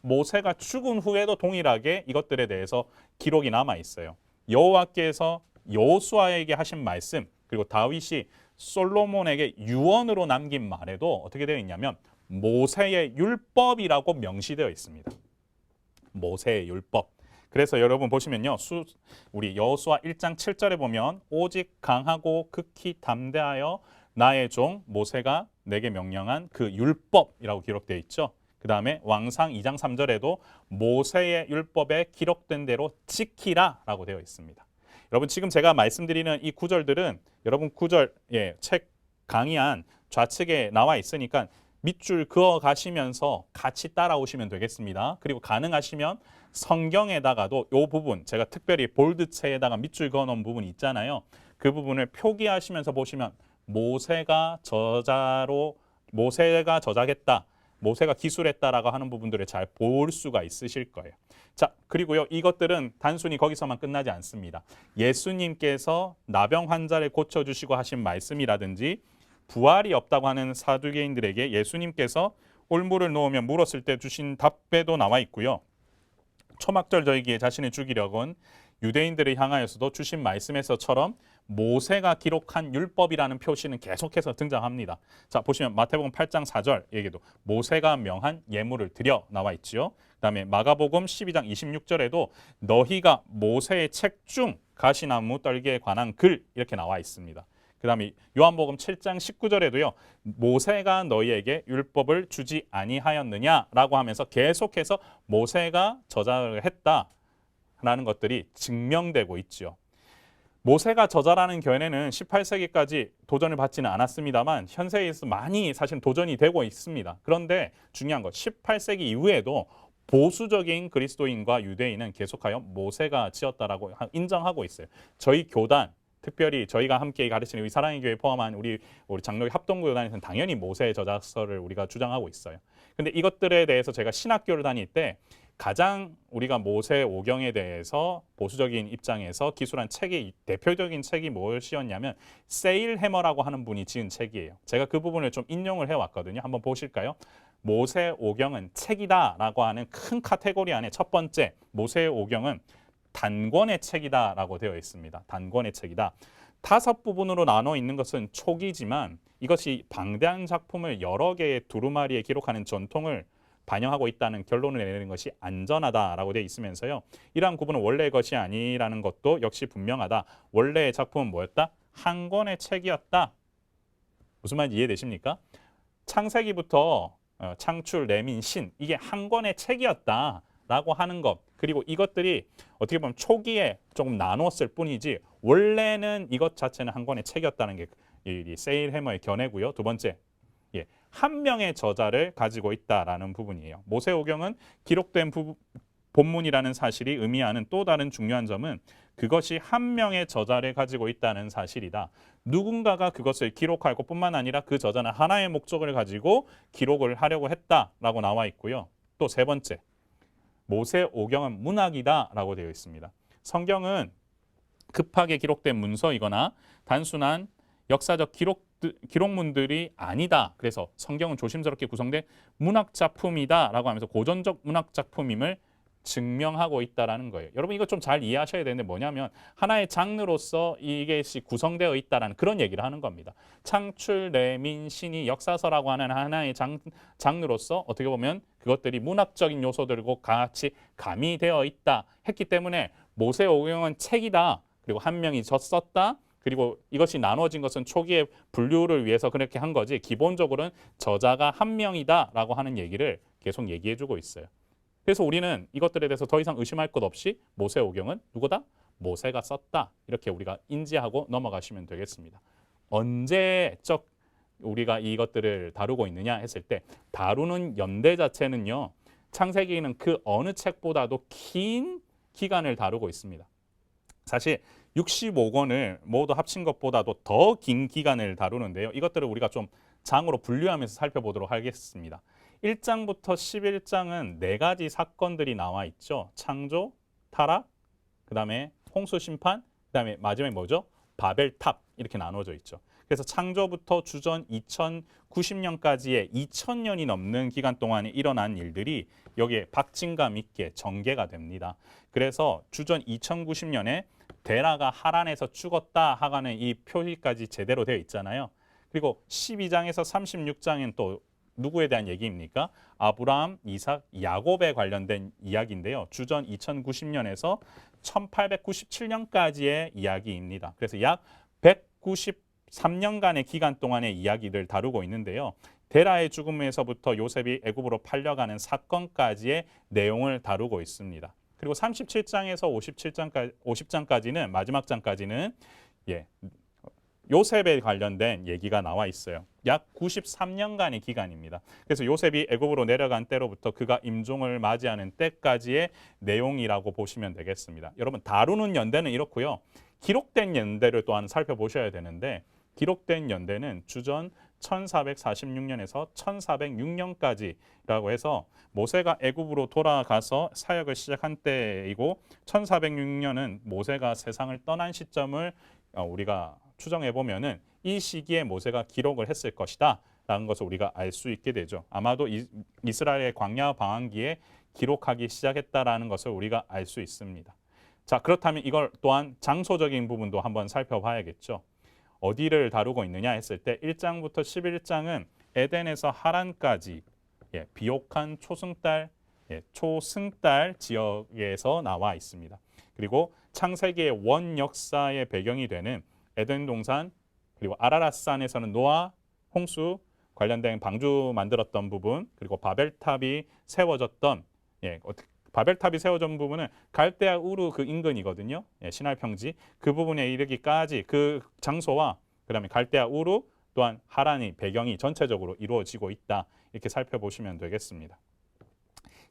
모세가 죽은 후에도 동일하게 이것들에 대해서 기록이 남아 있어요. 여호와께서 여호수아에게 하신 말씀 그리고 다윗이 솔로몬에게 유언으로 남긴 말에도 어떻게 되어 있냐면 모세의 율법이라고 명시되어 있습니다. 모세의 율법. 그래서 여러분 보시면요. 우리 여호수아 1장 7절에 보면 오직 강하고 극히 담대하여 나의 종 모세가 내게 명령한 그 율법이라고 기록되어 있죠. 그 다음에 왕상 2장 3절에도 모세의 율법에 기록된 대로 지키라 라고 되어 있습니다. 여러분 지금 제가 말씀드리는 이 구절들은 여러분 구절 책 강의한 좌측에 나와 있으니까 밑줄 그어 가시면서 같이 따라오시면 되겠습니다. 그리고 가능하시면 성경에다가도 이 부분 제가 특별히 볼드체에다가 밑줄 그어 놓은 부분이 있잖아요. 그 부분을 표기하시면서 보시면 모세가 저작했다. 모세가 기술했다라고 하는 부분들을 잘 볼 수가 있으실 거예요. 자, 그리고요. 이것들은 단순히 거기서만 끝나지 않습니다. 예수님께서 나병 환자를 고쳐주시고 하신 말씀이라든지 부활이 없다고 하는 사두개인들에게 예수님께서 올무를 놓으면 물었을 때 주신 답에도 나와 있고요. 초막절 절기에 자신을 죽이려건 유대인들을 향하여서도 주신 말씀에서처럼 모세가 기록한 율법이라는 표시는 계속해서 등장합니다. 자, 보시면 마태복음 8장 4절 얘기도 모세가 명한 예물을 드려 나와 있지요. 그다음에 마가복음 12장 26절에도 너희가 모세의 책 중 가시나무 떨기에 관한 글 이렇게 나와 있습니다. 그다음에 요한복음 7장 19절에도요. 모세가 너희에게 율법을 주지 아니하였느냐라고 하면서 계속해서 모세가 저작을 했다라는 것들이 증명되고 있죠. 모세가 저자라는 견해는 18세기까지 도전을 받지는 않았습니다만 현세에서 많이 사실 도전이 되고 있습니다. 그런데 중요한 것 18세기 이후에도 보수적인 그리스도인과 유대인은 계속하여 모세가 지었다라고 인정하고 있어요. 저희 교단, 특별히 저희가 함께 가르치는 우리 사랑의 교회 포함한 우리 장로교 합동교단에서는 당연히 모세의 저작서를 우리가 주장하고 있어요. 근데 이것들에 대해서 제가 신학교를 다닐 때 가장 우리가 모세 오경에 대해서 보수적인 입장에서 기술한 책이 대표적인 책이 무엇이었냐면 세일 해머라고 하는 분이 지은 책이에요. 제가 그 부분을 좀 인용을 해왔거든요. 한번 보실까요? 모세 오경은 책이다라고 하는 큰 카테고리 안에 첫 번째 모세 오경은 단권의 책이다라고 되어 있습니다. 단권의 책이다. 5부분으로 나눠 있는 것은 촉이지만 이것이 방대한 작품을 여러 개의 두루마리에 기록하는 전통을 반영하고 있다는 결론을 내리는 것이 안전하다라고 되어 있으면서요. 이러한 구분은 원래의 것이 아니라는 것도 역시 분명하다. 원래의 작품은 뭐였다? 한 권의 책이었다. 무슨 말인지 이해되십니까? 창세기부터 창출, 레민, 신 이게 한 권의 책이었다라고 하는 것. 그리고 이것들이 어떻게 보면 초기에 조금 나눴을 뿐이지 원래는 이것 자체는 한 권의 책이었다는 게 이 세일 해머의 견해고요. 두 번째, 한 명의 저자를 가지고 있다라는 부분이에요. 모세오경은 기록된 본문이라는 사실이 의미하는 또 다른 중요한 점은 그것이 한 명의 저자를 가지고 있다는 사실이다. 누군가가 그것을 기록할 것뿐만 아니라 그 저자는 하나의 목적을 가지고 기록을 하려고 했다라고 나와 있고요. 또 세 번째, 모세오경은 문학이다라고 되어 있습니다. 성경은 급하게 기록된 문서이거나 단순한 역사적 기록문들이 아니다. 그래서 성경은 조심스럽게 구성된 문학작품이다라고 하면서 고전적 문학작품임을 증명하고 있다라는 거예요. 여러분 이거 좀 잘 이해하셔야 되는데 뭐냐면 하나의 장르로서 이게 구성되어 있다라는 그런 얘기를 하는 겁니다. 창출, 레민, 신이 역사서라고 하는 하나의 장르로서 어떻게 보면 그것들이 문학적인 요소들과 같이 가미되어 있다 했기 때문에 모세오경은 책이다. 그리고 한 명이 썼다. 그리고 이것이 나눠진 것은 초기의 분류를 위해서 그렇게 한 거지 기본적으로는 저자가 한 명이다라고 하는 얘기를 계속 얘기해주고 있어요. 그래서 우리는 이것들에 대해서 더 이상 의심할 것 없이 모세오경은 누구다? 모세가 썼다. 이렇게 우리가 인지하고 넘어가시면 되겠습니다. 언제적 우리가 이것들을 다루고 있느냐 했을 때 다루는 연대 자체는요. 창세기는 그 어느 책보다도 긴 기간을 다루고 있습니다. 사실 65권을 모두 합친 것보다도 더 긴 기간을 다루는데요. 이것들을 우리가 좀 장으로 분류하면서 살펴보도록 하겠습니다. 1장부터 11장은 4가지 사건들이 나와 있죠. 창조, 타락, 그다음에 홍수 심판, 그다음에 마지막에 뭐죠? 바벨탑 이렇게 나눠져 있죠. 그래서 창조부터 주전 2090년까지의 2000년이 넘는 기간 동안에 일어난 일들이 여기에 박진감 있게 전개가 됩니다. 그래서 주전 2090년에 데라가 하란에서 죽었다 하가는 이 표시까지 제대로 되어 있잖아요. 그리고 12장에서 36장엔 또 누구에 대한 얘기입니까? 아브라함, 이삭, 야곱에 관련된 이야기인데요. 주전 2090년에서 1897년까지의 이야기입니다. 그래서 약 193년간의 기간 동안의 이야기를 다루고 있는데요. 데라의 죽음에서부터 요셉이 애굽으로 팔려가는 사건까지의 내용을 다루고 있습니다. 그리고 37장에서 50장까지는 마지막 장까지는 요셉에 관련된 얘기가 나와 있어요. 약 93년간의 기간입니다. 그래서 요셉이 애굽으로 내려간 때로부터 그가 임종을 맞이하는 때까지의 내용이라고 보시면 되겠습니다. 여러분 다루는 연대는 이렇고요. 기록된 연대를 또한 살펴보셔야 되는데 기록된 연대는 주전 1446년에서 1406년까지라고 해서 모세가 애굽으로 돌아가서 사역을 시작한 때이고 1406년은 모세가 세상을 떠난 시점을 우리가 추정해 보면은 이 시기에 모세가 기록을 했을 것이다 라는 것을 우리가 알 수 있게 되죠. 아마도 이스라엘의 광야 방황기에 기록하기 시작했다라는 것을 우리가 알 수 있습니다. 자, 그렇다면 이걸 또한 장소적인 부분도 한번 살펴봐야겠죠. 어디를 다루고 있느냐 했을 때 1장부터 11장은 에덴에서 하란까지 비옥한 초승달 지역에서 나와 있습니다. 그리고 창세기의 원 역사의 배경이 되는 에덴 동산 그리고 아라랏산에서는 노아, 홍수 관련된 방주 만들었던 부분 그리고 바벨탑이 세워졌던 바벨탑이 세워진 부분은 갈대아 우르 그 인근이거든요. 시나이 평지 그 부분에 이르기까지 그 장소와 그다음에 갈대아 우르 또한 하란이 배경이 전체적으로 이루어지고 있다. 이렇게 살펴보시면 되겠습니다.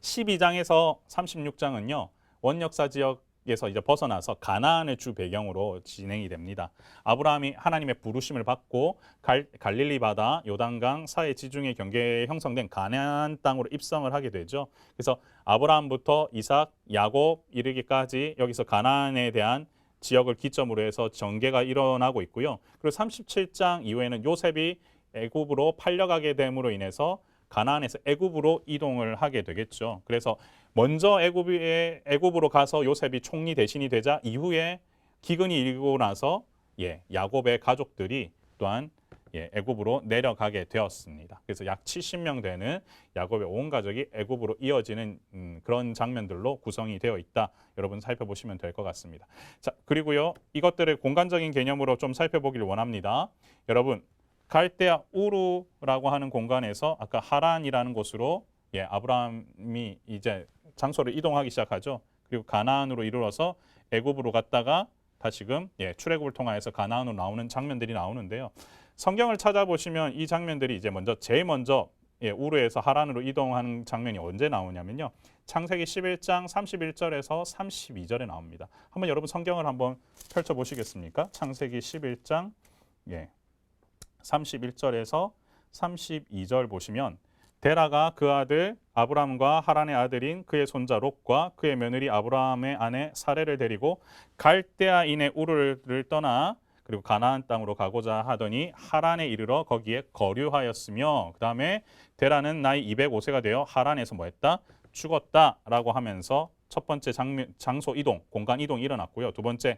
12장에서 36장은요. 원역사 지역에서 이제 벗어나서 가나안을 주 배경으로 진행이 됩니다. 아브라함이 하나님의 부르심을 받고 갈릴리 바다, 요단강 사해 지중해 경계에 형성된 가나안 땅으로 입성을 하게 되죠. 그래서 아브라함부터 이삭, 야곱 이르기까지 여기서 가나안에 대한 지역을 기점으로 해서 전개가 일어나고 있고요. 그리고 37장 이후에는 요셉이 애굽으로 팔려가게 됨으로 인해서 가나안에서 애굽으로 이동을 하게 되겠죠. 그래서 먼저 애굽으로 가서 요셉이 총리 대신이 되자 이후에 기근이 일고 나서 야곱의 가족들이 또한 애굽으로 내려가게 되었습니다. 그래서 약 70명 되는 야곱의 온 가족이 애굽으로 이어지는 그런 장면들로 구성이 되어 있다. 여러분 살펴보시면 될 것 같습니다. 자, 그리고요. 이것들을 공간적인 개념으로 좀 살펴보기를 원합니다. 여러분 갈대아 우르라고 하는 공간에서 아까 하란이라는 곳으로 아브라함이 이제 장소를 이동하기 시작하죠. 그리고 가나안으로 이르러서 애굽으로 갔다가 다시금 출애굽을 통하여서 가나안으로 나오는 장면들이 나오는데요. 성경을 찾아보시면 이 장면들이 이제 제일 먼저 우르에서 하란으로 이동하는 장면이 언제 나오냐면요. 창세기 11장 31절에서 32절에 나옵니다. 한번 여러분 성경을 한번 펼쳐 보시겠습니까? 창세기 11장 31절에서 32절 보시면 데라가 그 아들 아브람과 하란의 아들인 그의 손자 롯과 그의 며느리 아브라함의 아내 사레를 데리고 갈대아인의 우르를 떠나 그리고 가나안 땅으로 가고자 하더니 하란에 이르러 거기에 거류하였으며 그 다음에 데라는 나이 205세가 되어 하란에서 뭐했다? 죽었다라고 하면서 첫 번째 장소 이동, 공간 이동이 일어났고요. 두 번째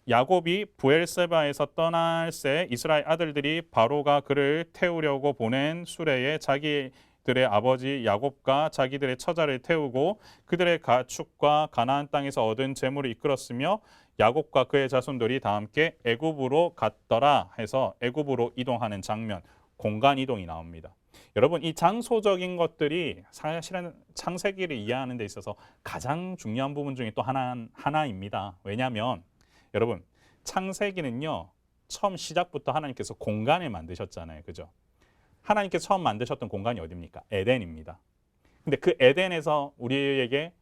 야곱이 부엘세바에서 떠날 새 이스라엘 아들들이 바로가 그를 태우려고 보낸 수레에 자기들의 아버지 야곱과 자기들의 처자를 태우고 그들의 가축과 가나안 땅에서 얻은 재물을 이끌었으며 야곱과 그의 자손들이 다 함께 애굽으로 갔더라 해서 애굽으로 이동하는 장면, 공간 이동이 나옵니다. 여러분 이 장소적인 것들이 사실은 창세기를 이해하는 데 있어서 가장 중요한 부분 중에 또 하나입니다. 왜냐하면 여러분 창세기는요 처음 시작부터 하나님께서 공간을 만드셨잖아요. 그죠? 하나님께서 처음 만드셨던 공간이 어디입니까? 에덴입니다. 근데 그 에덴에서 우리에게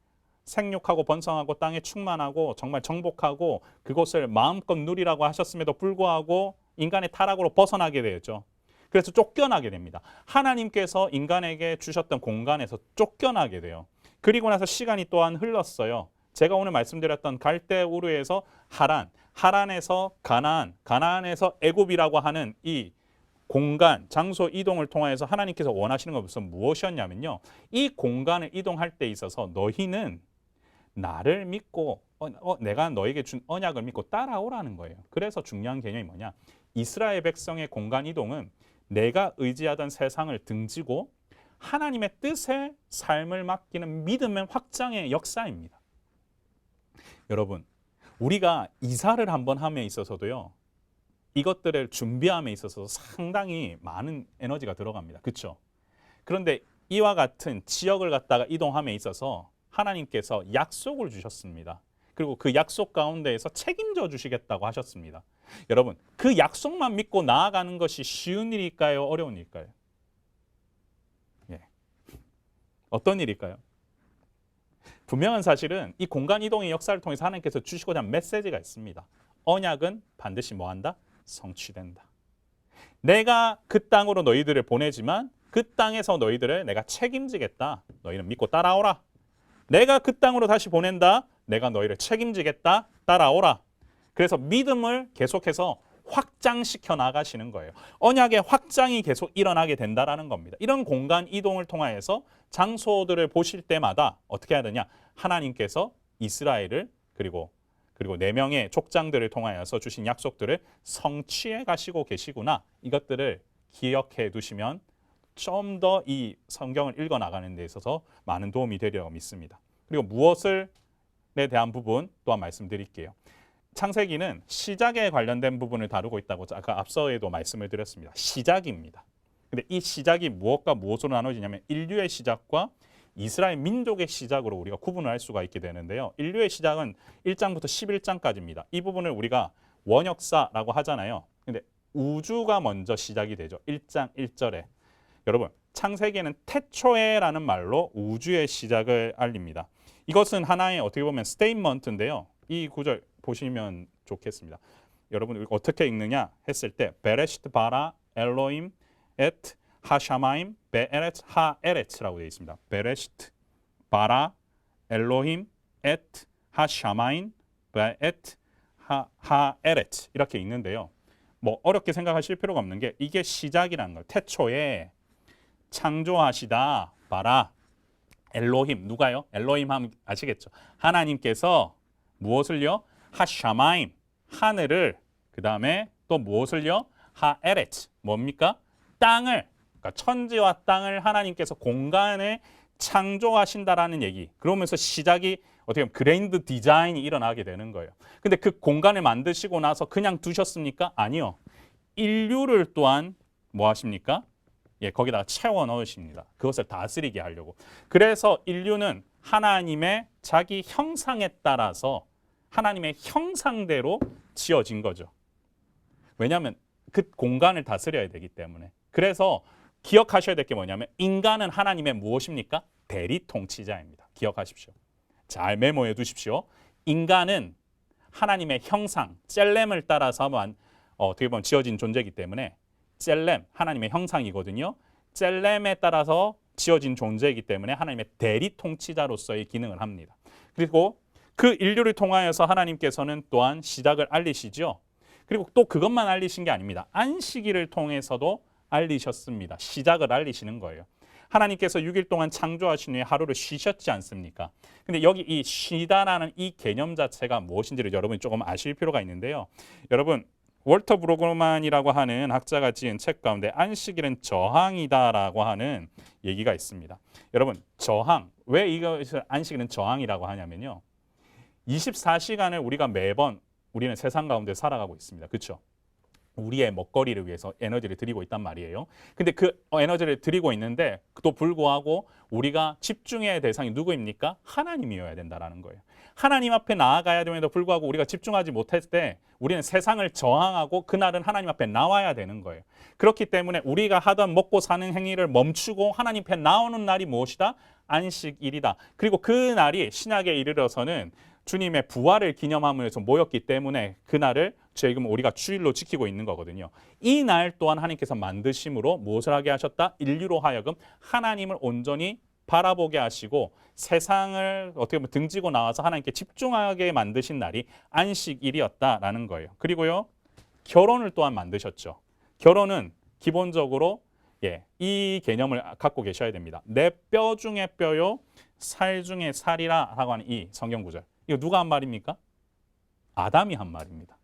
생육하고 번성하고 땅에 충만하고 정말 정복하고 그곳을 마음껏 누리라고 하셨음에도 불구하고 인간의 타락으로 벗어나게 되었죠. 그래서 쫓겨나게 됩니다. 하나님께서 인간에게 주셨던 공간에서 쫓겨나게 돼요. 그리고 나서 시간이 또한 흘렀어요. 제가 오늘 말씀드렸던 갈대우르에서 하란에서 가나안, 가나안에서 애굽이라고 하는 이 공간, 장소 이동을 통해서 하나님께서 원하시는 것은 무엇이었냐면요. 이 공간을 이동할 때 있어서 너희는 나를 믿고 내가 너에게 준 언약을 믿고 따라오라는 거예요. 그래서 중요한 개념이 뭐냐. 이스라엘 백성의 공간 이동은 내가 의지하던 세상을 등지고 하나님의 뜻에 삶을 맡기는 믿음의 확장의 역사입니다. 여러분, 우리가 이사를 한번 함에 있어서도요. 이것들을 준비함에 있어서 상당히 많은 에너지가 들어갑니다. 그렇죠? 그런데 이와 같은 지역을 갖다가 이동함에 있어서 하나님께서 약속을 주셨습니다. 그리고 그 약속 가운데에서 책임져 주시겠다고 하셨습니다. 여러분, 그 약속만 믿고 나아가는 것이 쉬운 일일까요? 어려운 일일까요? 어떤 일일까요? 분명한 사실은 이 공간 이동의 역사를 통해서 하나님께서 주시고자 하는 메시지가 있습니다. 언약은 반드시 뭐한다? 성취된다. 내가 그 땅으로 너희들을 보내지만 그 땅에서 너희들을 내가 책임지겠다. 너희는 믿고 따라오라. 내가 그 땅으로 다시 보낸다. 내가 너희를 책임지겠다. 따라오라. 그래서 믿음을 계속해서 확장시켜 나가시는 거예요. 언약의 확장이 계속 일어나게 된다라는 겁니다. 이런 공간 이동을 통하여서 장소들을 보실 때마다 어떻게 해야 되냐? 하나님께서 이스라엘을 그리고 4명의 족장들을 통하여서 주신 약속들을 성취해 가시고 계시구나. 이것들을 기억해 두시면 좀 더 이 성경을 읽어 나가는 데 있어서 많은 도움이 되리라고 믿습니다. 그리고 무엇을에 대한 부분 또한 말씀드릴게요. 창세기는 시작에 관련된 부분을 다루고 있다고 아까 앞서에도 말씀을 드렸습니다. 시작입니다. 근데 이 시작이 무엇과 무엇으로 나눠지냐면 인류의 시작과 이스라엘 민족의 시작으로 우리가 구분을 할 수가 있게 되는데요. 인류의 시작은 1장부터 11장까지입니다. 이 부분을 우리가 원역사라고 하잖아요. 근데 우주가 먼저 시작이 되죠. 1장 1절에. 여러분, 창세기에는 태초에라는 말로 우주의 시작을 알립니다. 이것은 하나의 어떻게 보면 스테이트먼트인데요. 이 구절 보시면 좋겠습니다. 여러분 어떻게 읽느냐 했을 때 베레시트 바라 엘로임 엣 하샤마임 베에렛 하에렛이라고 되어 있습니다. 베레시트 바라 엘로힘 엣 하샤마인 베엣 하에렛 이렇게 읽는데요. 뭐 어렵게 생각하실 필요가 없는 게 이게 시작이라는 거예요. 태초에 창조하시다 바라 엘로힘 누가요? 엘로힘 하면 아시겠죠? 하나님께서 무엇을요? 하샤마임 하늘을 그 다음에 또 무엇을요? 하에렛 뭡니까? 땅을 그러니까 천지와 땅을 하나님께서 공간을 창조하신다라는 얘기. 그러면서 시작이 어떻게 보면 그랜드 디자인이 일어나게 되는 거예요. 근데 그 공간을 만드시고 나서 그냥 두셨습니까? 아니요. 인류를 또한 뭐 하십니까? 예, 거기다가 채워 넣으십니다. 그것을 다스리게 하려고. 그래서 인류는 하나님의 자기 형상에 따라서 하나님의 형상대로 지어진 거죠. 왜냐하면 그 공간을 다스려야 되기 때문에. 그래서 기억하셔야 될 게 뭐냐면 인간은 하나님의 무엇입니까? 대리 통치자입니다. 기억하십시오. 잘 메모해 두십시오. 인간은 하나님의 형상, 셀렘을 따라서만 어떻게 보면 지어진 존재이기 때문에 셀렘, 하나님의 형상이거든요. 셀렘에 따라서 지어진 존재이기 때문에 하나님의 대리 통치자로서의 기능을 합니다. 그리고 그 인류를 통하여서 하나님께서는 또한 시작을 알리시죠. 그리고 또 그것만 알리신 게 아닙니다. 안식일을 통해서도 알리셨습니다. 시작을 알리시는 거예요. 하나님께서 6일 동안 창조하신 후에 하루를 쉬셨지 않습니까? 근데 여기 이 쉬다라는 이 개념 자체가 무엇인지를 여러분이 조금 아실 필요가 있는데요. 여러분 월터 브로그만이라고 하는 학자가 지은 책 가운데 안식일은 저항이다라고 하는 얘기가 있습니다. 여러분 저항, 왜 이것을 안식일은 저항이라고 하냐면요. 24시간을 우리가 매번 우리는 세상 가운데 살아가고 있습니다. 그렇죠? 우리의 먹거리를 위해서 에너지를 드리고 있단 말이에요. 근데 그 에너지를 드리고 있는데 또 불구하고 우리가 집중해야 할 대상이 누구입니까? 하나님이어야 된다라는 거예요. 하나님 앞에 나아가야 됨에도 불구하고 우리가 집중하지 못했을 때 우리는 세상을 저항하고 그날은 하나님 앞에 나와야 되는 거예요. 그렇기 때문에 우리가 하던 먹고 사는 행위를 멈추고 하나님 앞에 나오는 날이 무엇이다? 안식일이다. 그리고 그 날이 신약에 이르러서는 주님의 부활을 기념함으로써 모였기 때문에 그날을 지금 우리가 주일로 지키고 있는 거거든요. 이 날 또한 하나님께서 만드심으로 무엇을 하게 하셨다? 인류로 하여금 하나님을 온전히 바라보게 하시고 세상을 어떻게 보면 등지고 나와서 하나님께 집중하게 만드신 날이 안식일이었다라는 거예요. 그리고요. 결혼을 또한 만드셨죠. 결혼은 기본적으로 이 개념을 갖고 계셔야 됩니다. 내 뼈 중에 뼈요, 살 중에 살이라 라고 하는 이 성경 구절. 이거 누가 한 말입니까? 아담이 한 말입니다.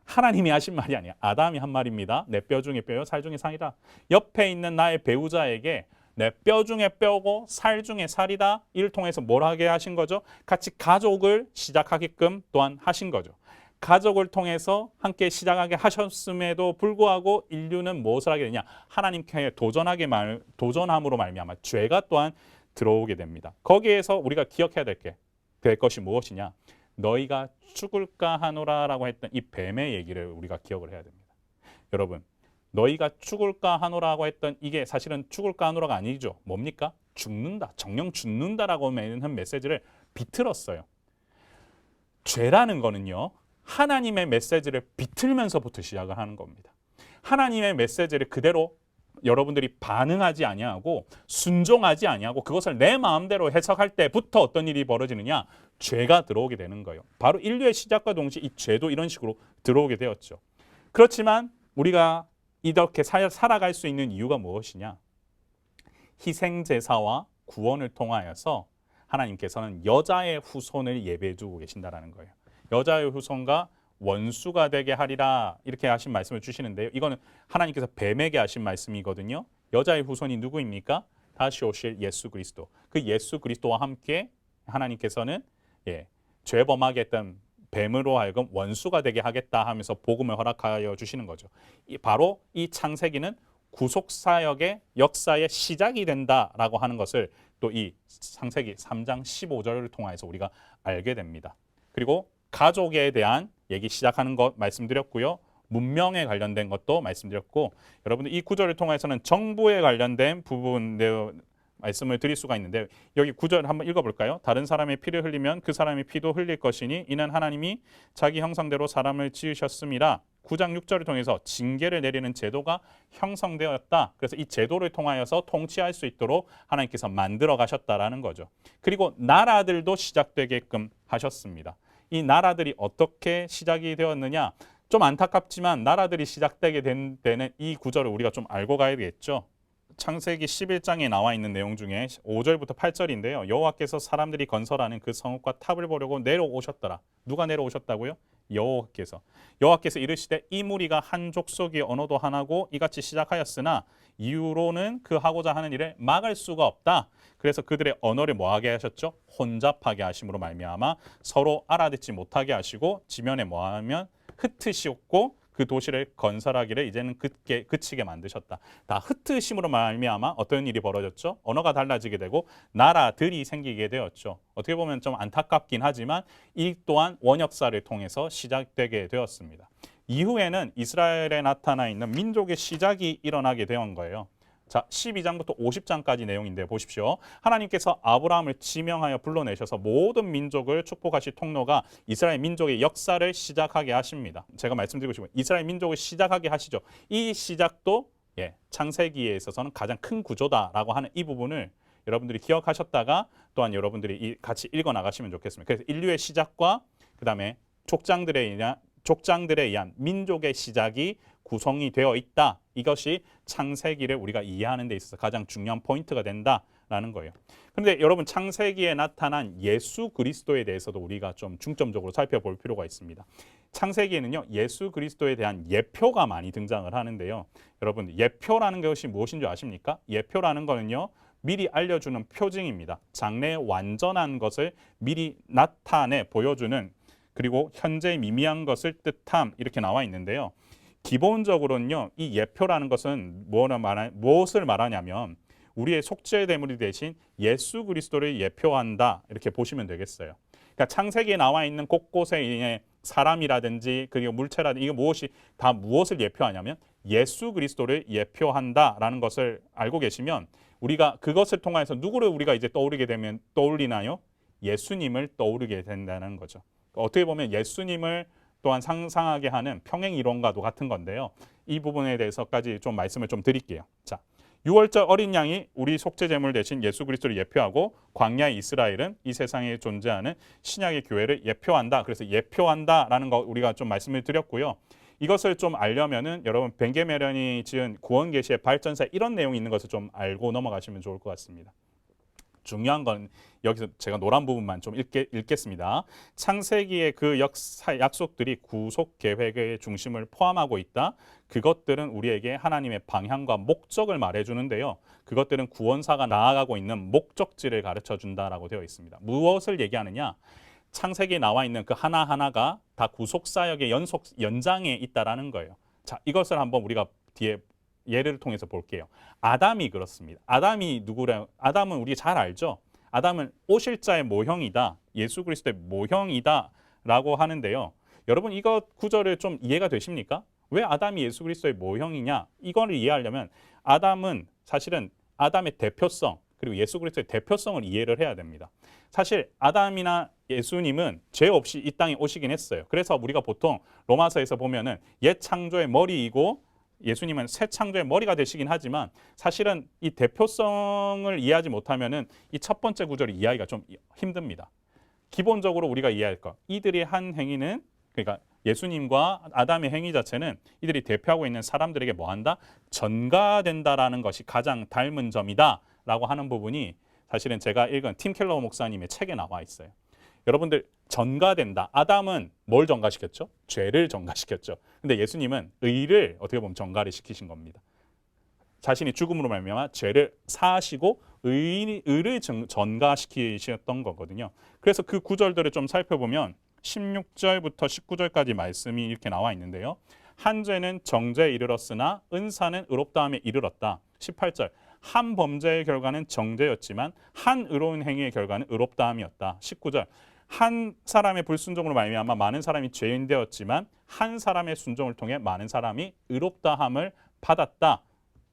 하나님이 하신 말이 아니야. 아담이 한 말입니다. 내 뼈 중에 뼈요, 살 중에 살이다. 옆에 있는 나의 배우자에게 내 뼈 중에 뼈고 살 중에 살이다. 이를 통해서 뭘 하게 하신 거죠? 같이 가족을 시작하게끔 또한 하신 거죠. 가족을 통해서 함께 시작하게 하셨음에도 불구하고 인류는 무엇을 하게 되냐? 하나님께 도전함으로 말미암아 죄가 또한 들어오게 됩니다. 거기에서 우리가 기억해야 될 것이 무엇이냐? 너희가 죽을까 하노라라고 했던 이 뱀의 얘기를 우리가 기억을 해야 됩니다. 여러분, 너희가 죽을까 하노라고 했던 이게 사실은 죽을까 하노라가 아니죠. 뭡니까? 죽는다, 정령 죽는다라고 하는 메시지를 비틀었어요. 죄라는 거는요. 하나님의 메시지를 비틀면서부터 시작을 하는 겁니다. 하나님의 메시지를 그대로 여러분들이 반응하지 아니하고 순종하지 아니하고 그것을 내 마음대로 해석할 때부터 어떤 일이 벌어지느냐? 죄가 들어오게 되는 거예요. 바로 인류의 시작과 동시에 이 죄도 이런 식으로 들어오게 되었죠. 그렇지만 우리가 이렇게 살아갈 수 있는 이유가 무엇이냐? 희생제사와 구원을 통하여서 하나님께서는 여자의 후손을 예배해 두고 계신다라는 거예요. 여자의 후손과 원수가 되게 하리라 이렇게 하신 말씀을 주시는데요. 이거는 하나님께서 뱀에게 하신 말씀이거든요. 여자의 후손이 누구입니까? 다시 오실 예수 그리스도. 그 예수 그리스도와 함께 하나님께서는 죄 범하게 했던 뱀으로 하여금 원수가 되게 하겠다 하면서 복음을 허락하여 주시는 거죠. 바로 이 창세기는 구속사역의 역사의 시작이 된다라고 하는 것을 또 이 창세기 3장 15절을 통해서 우리가 알게 됩니다. 그리고 가족에 대한 얘기 시작하는 것 말씀드렸고요. 문명에 관련된 것도 말씀드렸고, 여러분들 이 구절을 통해서는 정부에 관련된 부분 말씀을 드릴 수가 있는데, 여기 구절 한번 읽어볼까요? 다른 사람의 피를 흘리면 그 사람의 피도 흘릴 것이니 이는 하나님이 자기 형상대로 사람을 지으셨습니다. 9장 6절을 통해서 징계를 내리는 제도가 형성되었다. 그래서 이 제도를 통하여서 통치할 수 있도록 하나님께서 만들어 가셨다라는 거죠. 그리고 나라들도 시작되게끔 하셨습니다. 이 나라들이 어떻게 시작이 되었느냐? 좀 안타깝지만 나라들이 시작되게 된 데는 이 구절을 우리가 좀 알고 가야겠죠. 창세기 11장에 나와 있는 내용 중에 5절부터 8절인데요. 여호와께서 사람들이 건설하는 그 성읍과 탑을 보려고 내려오셨더라. 누가 내려오셨다고요? 여호와께서 이르시되 이 무리가 한 족속의 언어도 하나고 이같이 시작하였으나 이후로는 그 하고자 하는 일을 막을 수가 없다. 그래서 그들의 언어를 뭐하게 하셨죠? 혼잡하게 하심으로 말미암아 서로 알아듣지 못하게 하시고 지면에 뭐하면 흩으시었고 그 도시를 건설하기를 이제는 그치게 만드셨다. 다 흩으심으로 말미암아 어떤 일이 벌어졌죠? 언어가 달라지게 되고 나라들이 생기게 되었죠. 어떻게 보면 좀 안타깝긴 하지만 이 또한 원역사를 통해서 시작되게 되었습니다. 이후에는 이스라엘에 나타나 있는 민족의 시작이 일어나게 된 거예요. 자, 12장부터 50장까지 내용인데 보십시오. 하나님께서 아브라함을 지명하여 불러내셔서 모든 민족을 축복하실 통로가 이스라엘 민족의 역사를 시작하게 하십니다. 제가 말씀드리고 싶은 이스라엘 민족을 시작하게 하시죠. 이 시작도 창세기에 있어서는 가장 큰 구조다라고 하는 이 부분을 여러분들이 기억하셨다가 또한 여러분들이 같이 읽어 나가시면 좋겠습니다. 그래서 인류의 시작과 그 다음에 족장들에 의한 민족의 시작이 구성이 되어 있다. 이것이 창세기를 우리가 이해하는 데 있어서 가장 중요한 포인트가 된다라는 거예요. 그런데 여러분 창세기에 나타난 예수 그리스도에 대해서도 우리가 좀 중점적으로 살펴볼 필요가 있습니다. 창세기에는요. 예수 그리스도에 대한 예표가 많이 등장을 하는데요. 여러분 예표라는 것이 무엇인 줄 아십니까? 예표라는 거는요. 미리 알려주는 표징입니다. 장래의 완전한 것을 미리 나타내 보여주는 그리고 현재 미미한 것을 뜻함 이렇게 나와 있는데요. 기본적으로는요. 이 예표라는 것은 무엇을 말하냐면 우리의 속죄제물이 대신 예수 그리스도를 예표한다 이렇게 보시면 되겠어요. 그러니까 창세기에 나와 있는 곳곳에 사람이라든지 그리고 물체라든지 이게 무엇을 예표하냐면 예수 그리스도를 예표한다라는 것을 알고 계시면 우리가 그것을 통해서 누구를 우리가 이제 떠올리나요? 예수님을 떠오르게 된다는 거죠. 어떻게 보면 예수님을 또한 상상하게 하는 평행 이론과도 같은 건데요. 이 부분에 대해서까지 좀 말씀을 좀 드릴게요. 자, 6월절 어린 양이 우리 속죄제물 대신 예수 그리스도를 예표하고 광야의 이스라엘은 이 세상에 존재하는 신약의 교회를 예표한다. 그래서 예표한다라는 거 우리가 좀 말씀을 드렸고요. 이것을 좀 알려면은 여러분 벤게메련이 지은 구원 계시의 발전사에 이런 내용이 있는 것을 좀 알고 넘어가시면 좋을 것 같습니다. 중요한 건 여기서 제가 노란 부분만 좀 읽겠습니다. 창세기의 그 약속들이 구속 계획의 중심을 포함하고 있다. 그것들은 우리에게 하나님의 방향과 목적을 말해주는데요. 그것들은 구원사가 나아가고 있는 목적지를 가르쳐준다라고 되어 있습니다. 무엇을 얘기하느냐? 창세기에 나와 있는 그 하나하나가 다 구속사역의 연장에 있다라는 거예요. 자, 이것을 한번 우리가 뒤에 예를 통해서 볼게요. 아담이 그렇습니다. 아담은 우리 잘 알죠. 아담은 오실자의 모형이다. 예수 그리스도의 모형이다 라고 하는데요. 여러분 이거 구절을 좀 이해가 되십니까? 왜 아담이 예수 그리스도의 모형이냐? 이거를 이해하려면 아담은 사실은 아담의 대표성 그리고 예수 그리스도의 대표성을 이해를 해야 됩니다. 사실 아담이나 예수님은 죄 없이 이 땅에 오시긴 했어요. 그래서 우리가 보통 로마서에서 보면은 옛 창조의 머리이고 예수님은 새 창조의 머리가 되시긴 하지만 사실은 이 대표성을 이해하지 못하면은 이 첫 번째 구절을 이해하기가 좀 힘듭니다. 기본적으로 우리가 이해할 것, 이들이 한 행위는 그러니까 예수님과 아담의 행위 자체는 이들이 대표하고 있는 사람들에게 뭐한다? 전가된다라는 것이 가장 닮은 점이다라고 하는 부분이 사실은 제가 읽은 팀 켈러 목사님의 책에 나와 있어요. 여러분들 전가된다. 아담은 뭘 전가시켰죠? 죄를 전가시켰죠. 근데 예수님은 의를 어떻게 보면 전가를 시키신 겁니다. 자신이 죽음으로 말미암아 죄를 사하시고 의를 전가시키셨던 거거든요. 그래서 그 구절들을 좀 살펴보면 16절부터 19절까지 말씀이 이렇게 나와 있는데요. 한 죄는 정죄에 이르렀으나 은사는 의롭다함에 이르렀다. 18절 한 범죄의 결과는 정죄였지만 한 의로운 행위의 결과는 의롭다함이었다. 19절 한 사람의 불순종으로 말미암아 많은 사람이 죄인 되었지만 한 사람의 순종을 통해 많은 사람이 의롭다함을 받았다.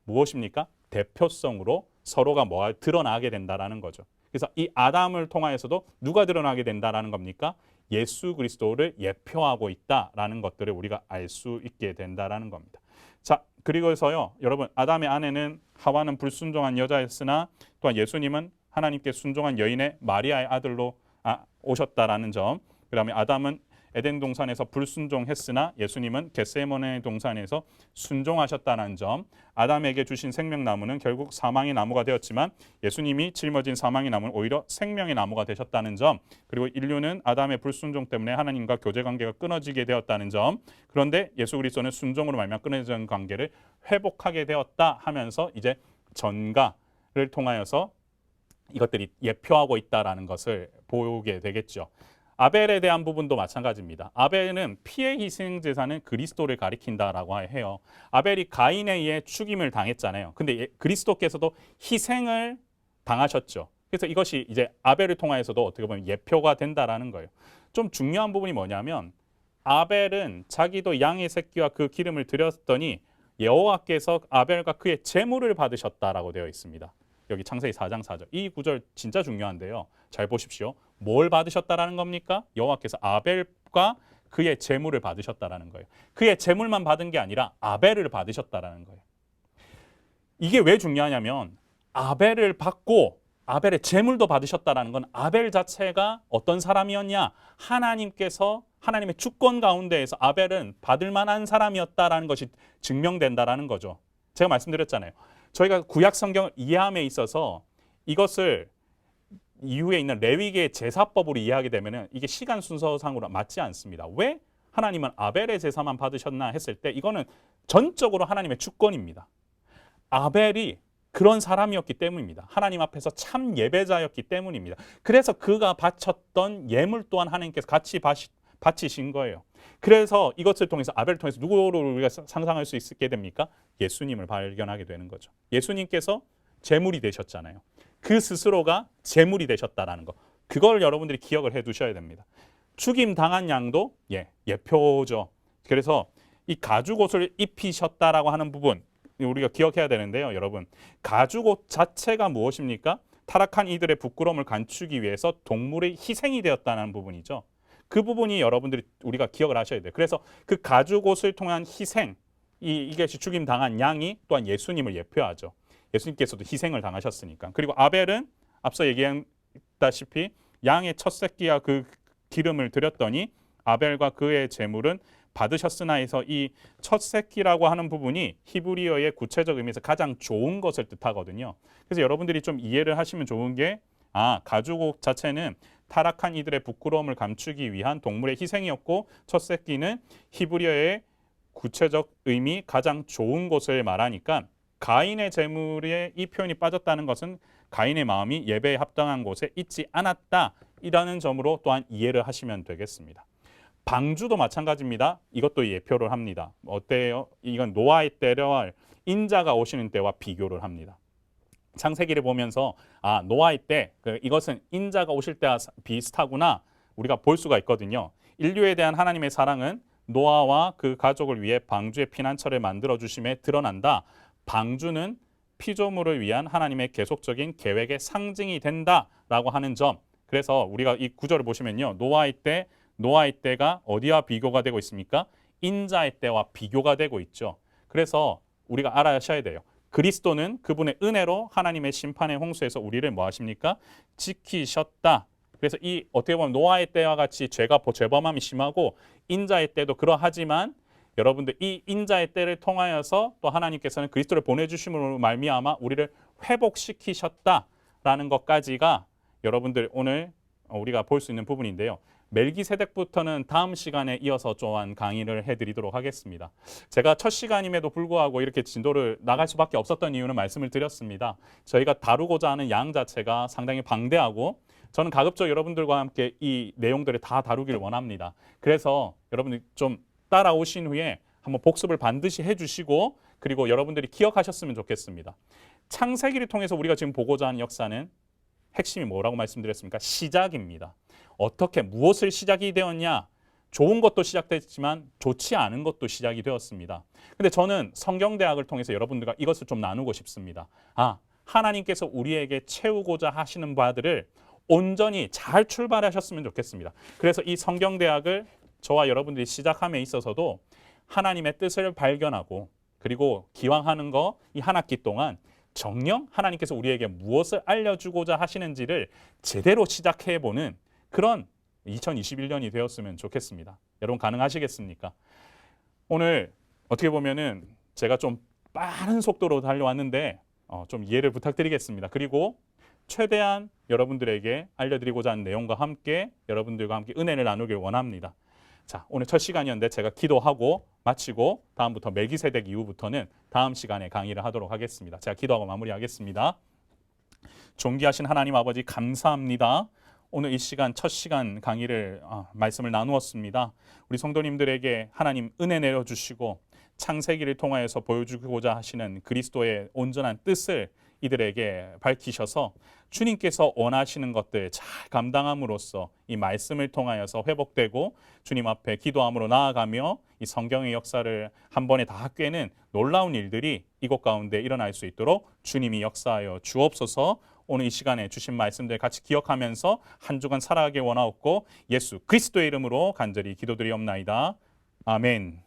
무엇입니까? 대표성으로 서로가 뭐가 드러나게 된다라는 거죠. 그래서 이 아담을 통하여서도 누가 드러나게 된다라는 겁니까? 예수 그리스도를 예표하고 있다라는 것들을 우리가 알 수 있게 된다라는 겁니다. 자, 그리고서요, 여러분, 아담의 아내는 하와는 불순종한 여자였으나 또한 예수님은 하나님께 순종한 여인의 마리아의 아들로 오셨다라는 점. 그다음에 아담은 에덴 동산에서 불순종했으나 예수님은 겟세마네 동산에서 순종하셨다는 점. 아담에게 주신 생명나무는 결국 사망의 나무가 되었지만 예수님이 짊어진 사망의 나무는 오히려 생명의 나무가 되셨다는 점. 그리고 인류는 아담의 불순종 때문에 하나님과 교제 관계가 끊어지게 되었다는 점. 그런데 예수 그리스도는 순종으로 말미암아 끊어진 관계를 회복하게 되었다 하면서 이제 전가를 통하여서 이것들이 예표하고 있다라는 것을 보게 되겠죠. 아벨에 대한 부분도 마찬가지입니다. 아벨은 피의 희생 제사는 그리스도를 가리킨다라고 해요. 아벨이 가인에 의해 죽임을 당했잖아요. 근데 그리스도께서도 희생을 당하셨죠. 그래서 이것이 이제 아벨을 통하여서도 어떻게 보면 예표가 된다라는 거예요. 좀 중요한 부분이 뭐냐면 아벨은 자기도 양의 새끼와 그 기름을 드렸더니 여호와께서 아벨과 그의 제물을 받으셨다라고 되어 있습니다. 여기 창세기 4장 4절. 이 구절 진짜 중요한데요. 잘 보십시오. 뭘 받으셨다라는 겁니까? 여호와께서 아벨과 그의 제물을 받으셨다라는 거예요. 그의 제물만 받은 게 아니라 아벨을 받으셨다라는 거예요. 이게 왜 중요하냐면 아벨을 받고 아벨의 제물도 받으셨다라는 건 아벨 자체가 어떤 사람이었냐? 하나님께서 하나님의 주권 가운데에서 아벨은 받을 만한 사람이었다라는 것이 증명된다라는 거죠. 제가 말씀드렸잖아요. 저희가 구약 성경을 이해함에 있어서 이것을 이후에 있는 레위기의 제사법으로 이해하게 되면 이게 시간 순서상으로 맞지 않습니다. 왜 하나님은 아벨의 제사만 받으셨나 했을 때 이거는 전적으로 하나님의 주권입니다. 아벨이 그런 사람이었기 때문입니다. 하나님 앞에서 참 예배자였기 때문입니다. 그래서 그가 바쳤던 예물 또한 하나님께서 같이 바치신 거예요. 그래서 이것을 통해서 아벨을 통해서 누구를 우리가 상상할 수 있게 됩니까? 예수님을 발견하게 되는 거죠. 예수님께서 제물이 되셨잖아요. 그 스스로가 제물이 되셨다라는 거. 그걸 여러분들이 기억을 해 두셔야 됩니다. 죽임 당한 양도 예표죠. 그래서 이 가죽옷을 입히셨다라고 하는 부분 우리가 기억해야 되는데요. 여러분, 가죽옷 자체가 무엇입니까? 타락한 이들의 부끄러움을 감추기 위해서 동물의 희생이 되었다는 부분이죠. 그 부분이 여러분들이 우리가 기억을 하셔야 돼요. 그래서 그 가죽옷을 통한 희생, 이것이 죽임 당한 양이 또한 예수님을 예표하죠. 예수님께서도 희생을 당하셨으니까. 그리고 아벨은 앞서 얘기했다시피 양의 첫 새끼와 그 기름을 드렸더니 아벨과 그의 제물은 받으셨으나 해서 이 첫 새끼라고 하는 부분이 히브리어의 구체적 의미에서 가장 좋은 것을 뜻하거든요. 그래서 여러분들이 좀 이해를 하시면 좋은 게 가죽옷 자체는 타락한 이들의 부끄러움을 감추기 위한 동물의 희생이었고 첫 새끼는 히브리어의 구체적 의미 가장 좋은 것을 말하니까 가인의 제물에 이 표현이 빠졌다는 것은 가인의 마음이 예배에 합당한 곳에 있지 않았다라는 점으로 또한 이해를 하시면 되겠습니다. 방주도 마찬가지입니다. 이것도 예표를 합니다. 어때요? 이건 노아의 때와 인자가 오시는 때와 비교를 합니다. 창세기를 보면서 노아의 때 이것은 인자가 오실 때와 비슷하구나 우리가 볼 수가 있거든요. 인류에 대한 하나님의 사랑은 노아와 그 가족을 위해 방주의 피난처를 만들어 주심에 드러난다. 방주는 피조물을 위한 하나님의 계속적인 계획의 상징이 된다라고 하는 점. 그래서 우리가 이 구절을 보시면요. 노아의 때가 어디와 비교가 되고 있습니까? 인자의 때와 비교가 되고 있죠. 그래서 우리가 알아셔야 돼요. 그리스도는 그분의 은혜로 하나님의 심판의 홍수에서 우리를 뭐 하십니까? 지키셨다. 그래서 이 어떻게 보면 노아의 때와 같이 죄범함이 심하고 인자의 때도 그러하지만 여러분들 이 인자의 때를 통하여서 또 하나님께서는 그리스도를 보내주심으로 말미암아 우리를 회복시키셨다라는 것까지가 여러분들 오늘 우리가 볼 수 있는 부분인데요. 멜기세덱부터는 다음 시간에 이어서 또한 강의를 해드리도록 하겠습니다. 제가 첫 시간임에도 불구하고 이렇게 진도를 나갈 수밖에 없었던 이유는 말씀을 드렸습니다. 저희가 다루고자 하는 양 자체가 상당히 방대하고 저는 가급적 여러분들과 함께 이 내용들을 다 다루기를 원합니다. 그래서 여러분들 좀 따라오신 후에 한번 복습을 반드시 해주시고 그리고 여러분들이 기억하셨으면 좋겠습니다. 창세기를 통해서 우리가 지금 보고자 하는 역사는 핵심이 뭐라고 말씀드렸습니까? 시작입니다. 어떻게 무엇을 시작이 되었냐? 좋은 것도 시작됐지만 좋지 않은 것도 시작이 되었습니다. 근데 저는 성경대학을 통해서 여러분들과 이것을 좀 나누고 싶습니다. 하나님께서 우리에게 채우고자 하시는 바들을 온전히 잘 출발하셨으면 좋겠습니다. 그래서 이 성경대학을 저와 여러분들이 시작함에 있어서도 하나님의 뜻을 발견하고 그리고 기왕하는 거 이 한 학기 동안 정녕 하나님께서 우리에게 무엇을 알려주고자 하시는지를 제대로 시작해보는 그런 2021년이 되었으면 좋겠습니다. 여러분 가능하시겠습니까? 오늘 어떻게 보면은 제가 좀 빠른 속도로 달려왔는데 좀 이해를 부탁드리겠습니다. 그리고 최대한 여러분들에게 알려드리고자 하는 내용과 함께 여러분들과 함께 은혜를 나누길 원합니다. 자, 오늘 첫 시간이었는데 제가 기도하고 마치고 다음부터 멜기세덱 이후부터는 다음 시간에 강의를 하도록 하겠습니다. 제가 기도하고 마무리하겠습니다. 존귀하신 하나님 아버지 감사합니다. 오늘 이 시간 첫 시간 강의를 말씀을 나누었습니다. 우리 성도님들에게 하나님 은혜 내려주시고 창세기를 통하여서 보여주고자 하시는 그리스도의 온전한 뜻을 이들에게 밝히셔서 주님께서 원하시는 것들 잘 감당함으로써 이 말씀을 통하여서 회복되고 주님 앞에 기도함으로 나아가며 이 성경의 역사를 한 번에 다 꿰는 놀라운 일들이 이곳 가운데 일어날 수 있도록 주님이 역사하여 주옵소서. 오늘 이 시간에 주신 말씀들 같이 기억하면서 한 주간 살아가길 원하옵고 예수 그리스도의 이름으로 간절히 기도드리옵나이다. 아멘.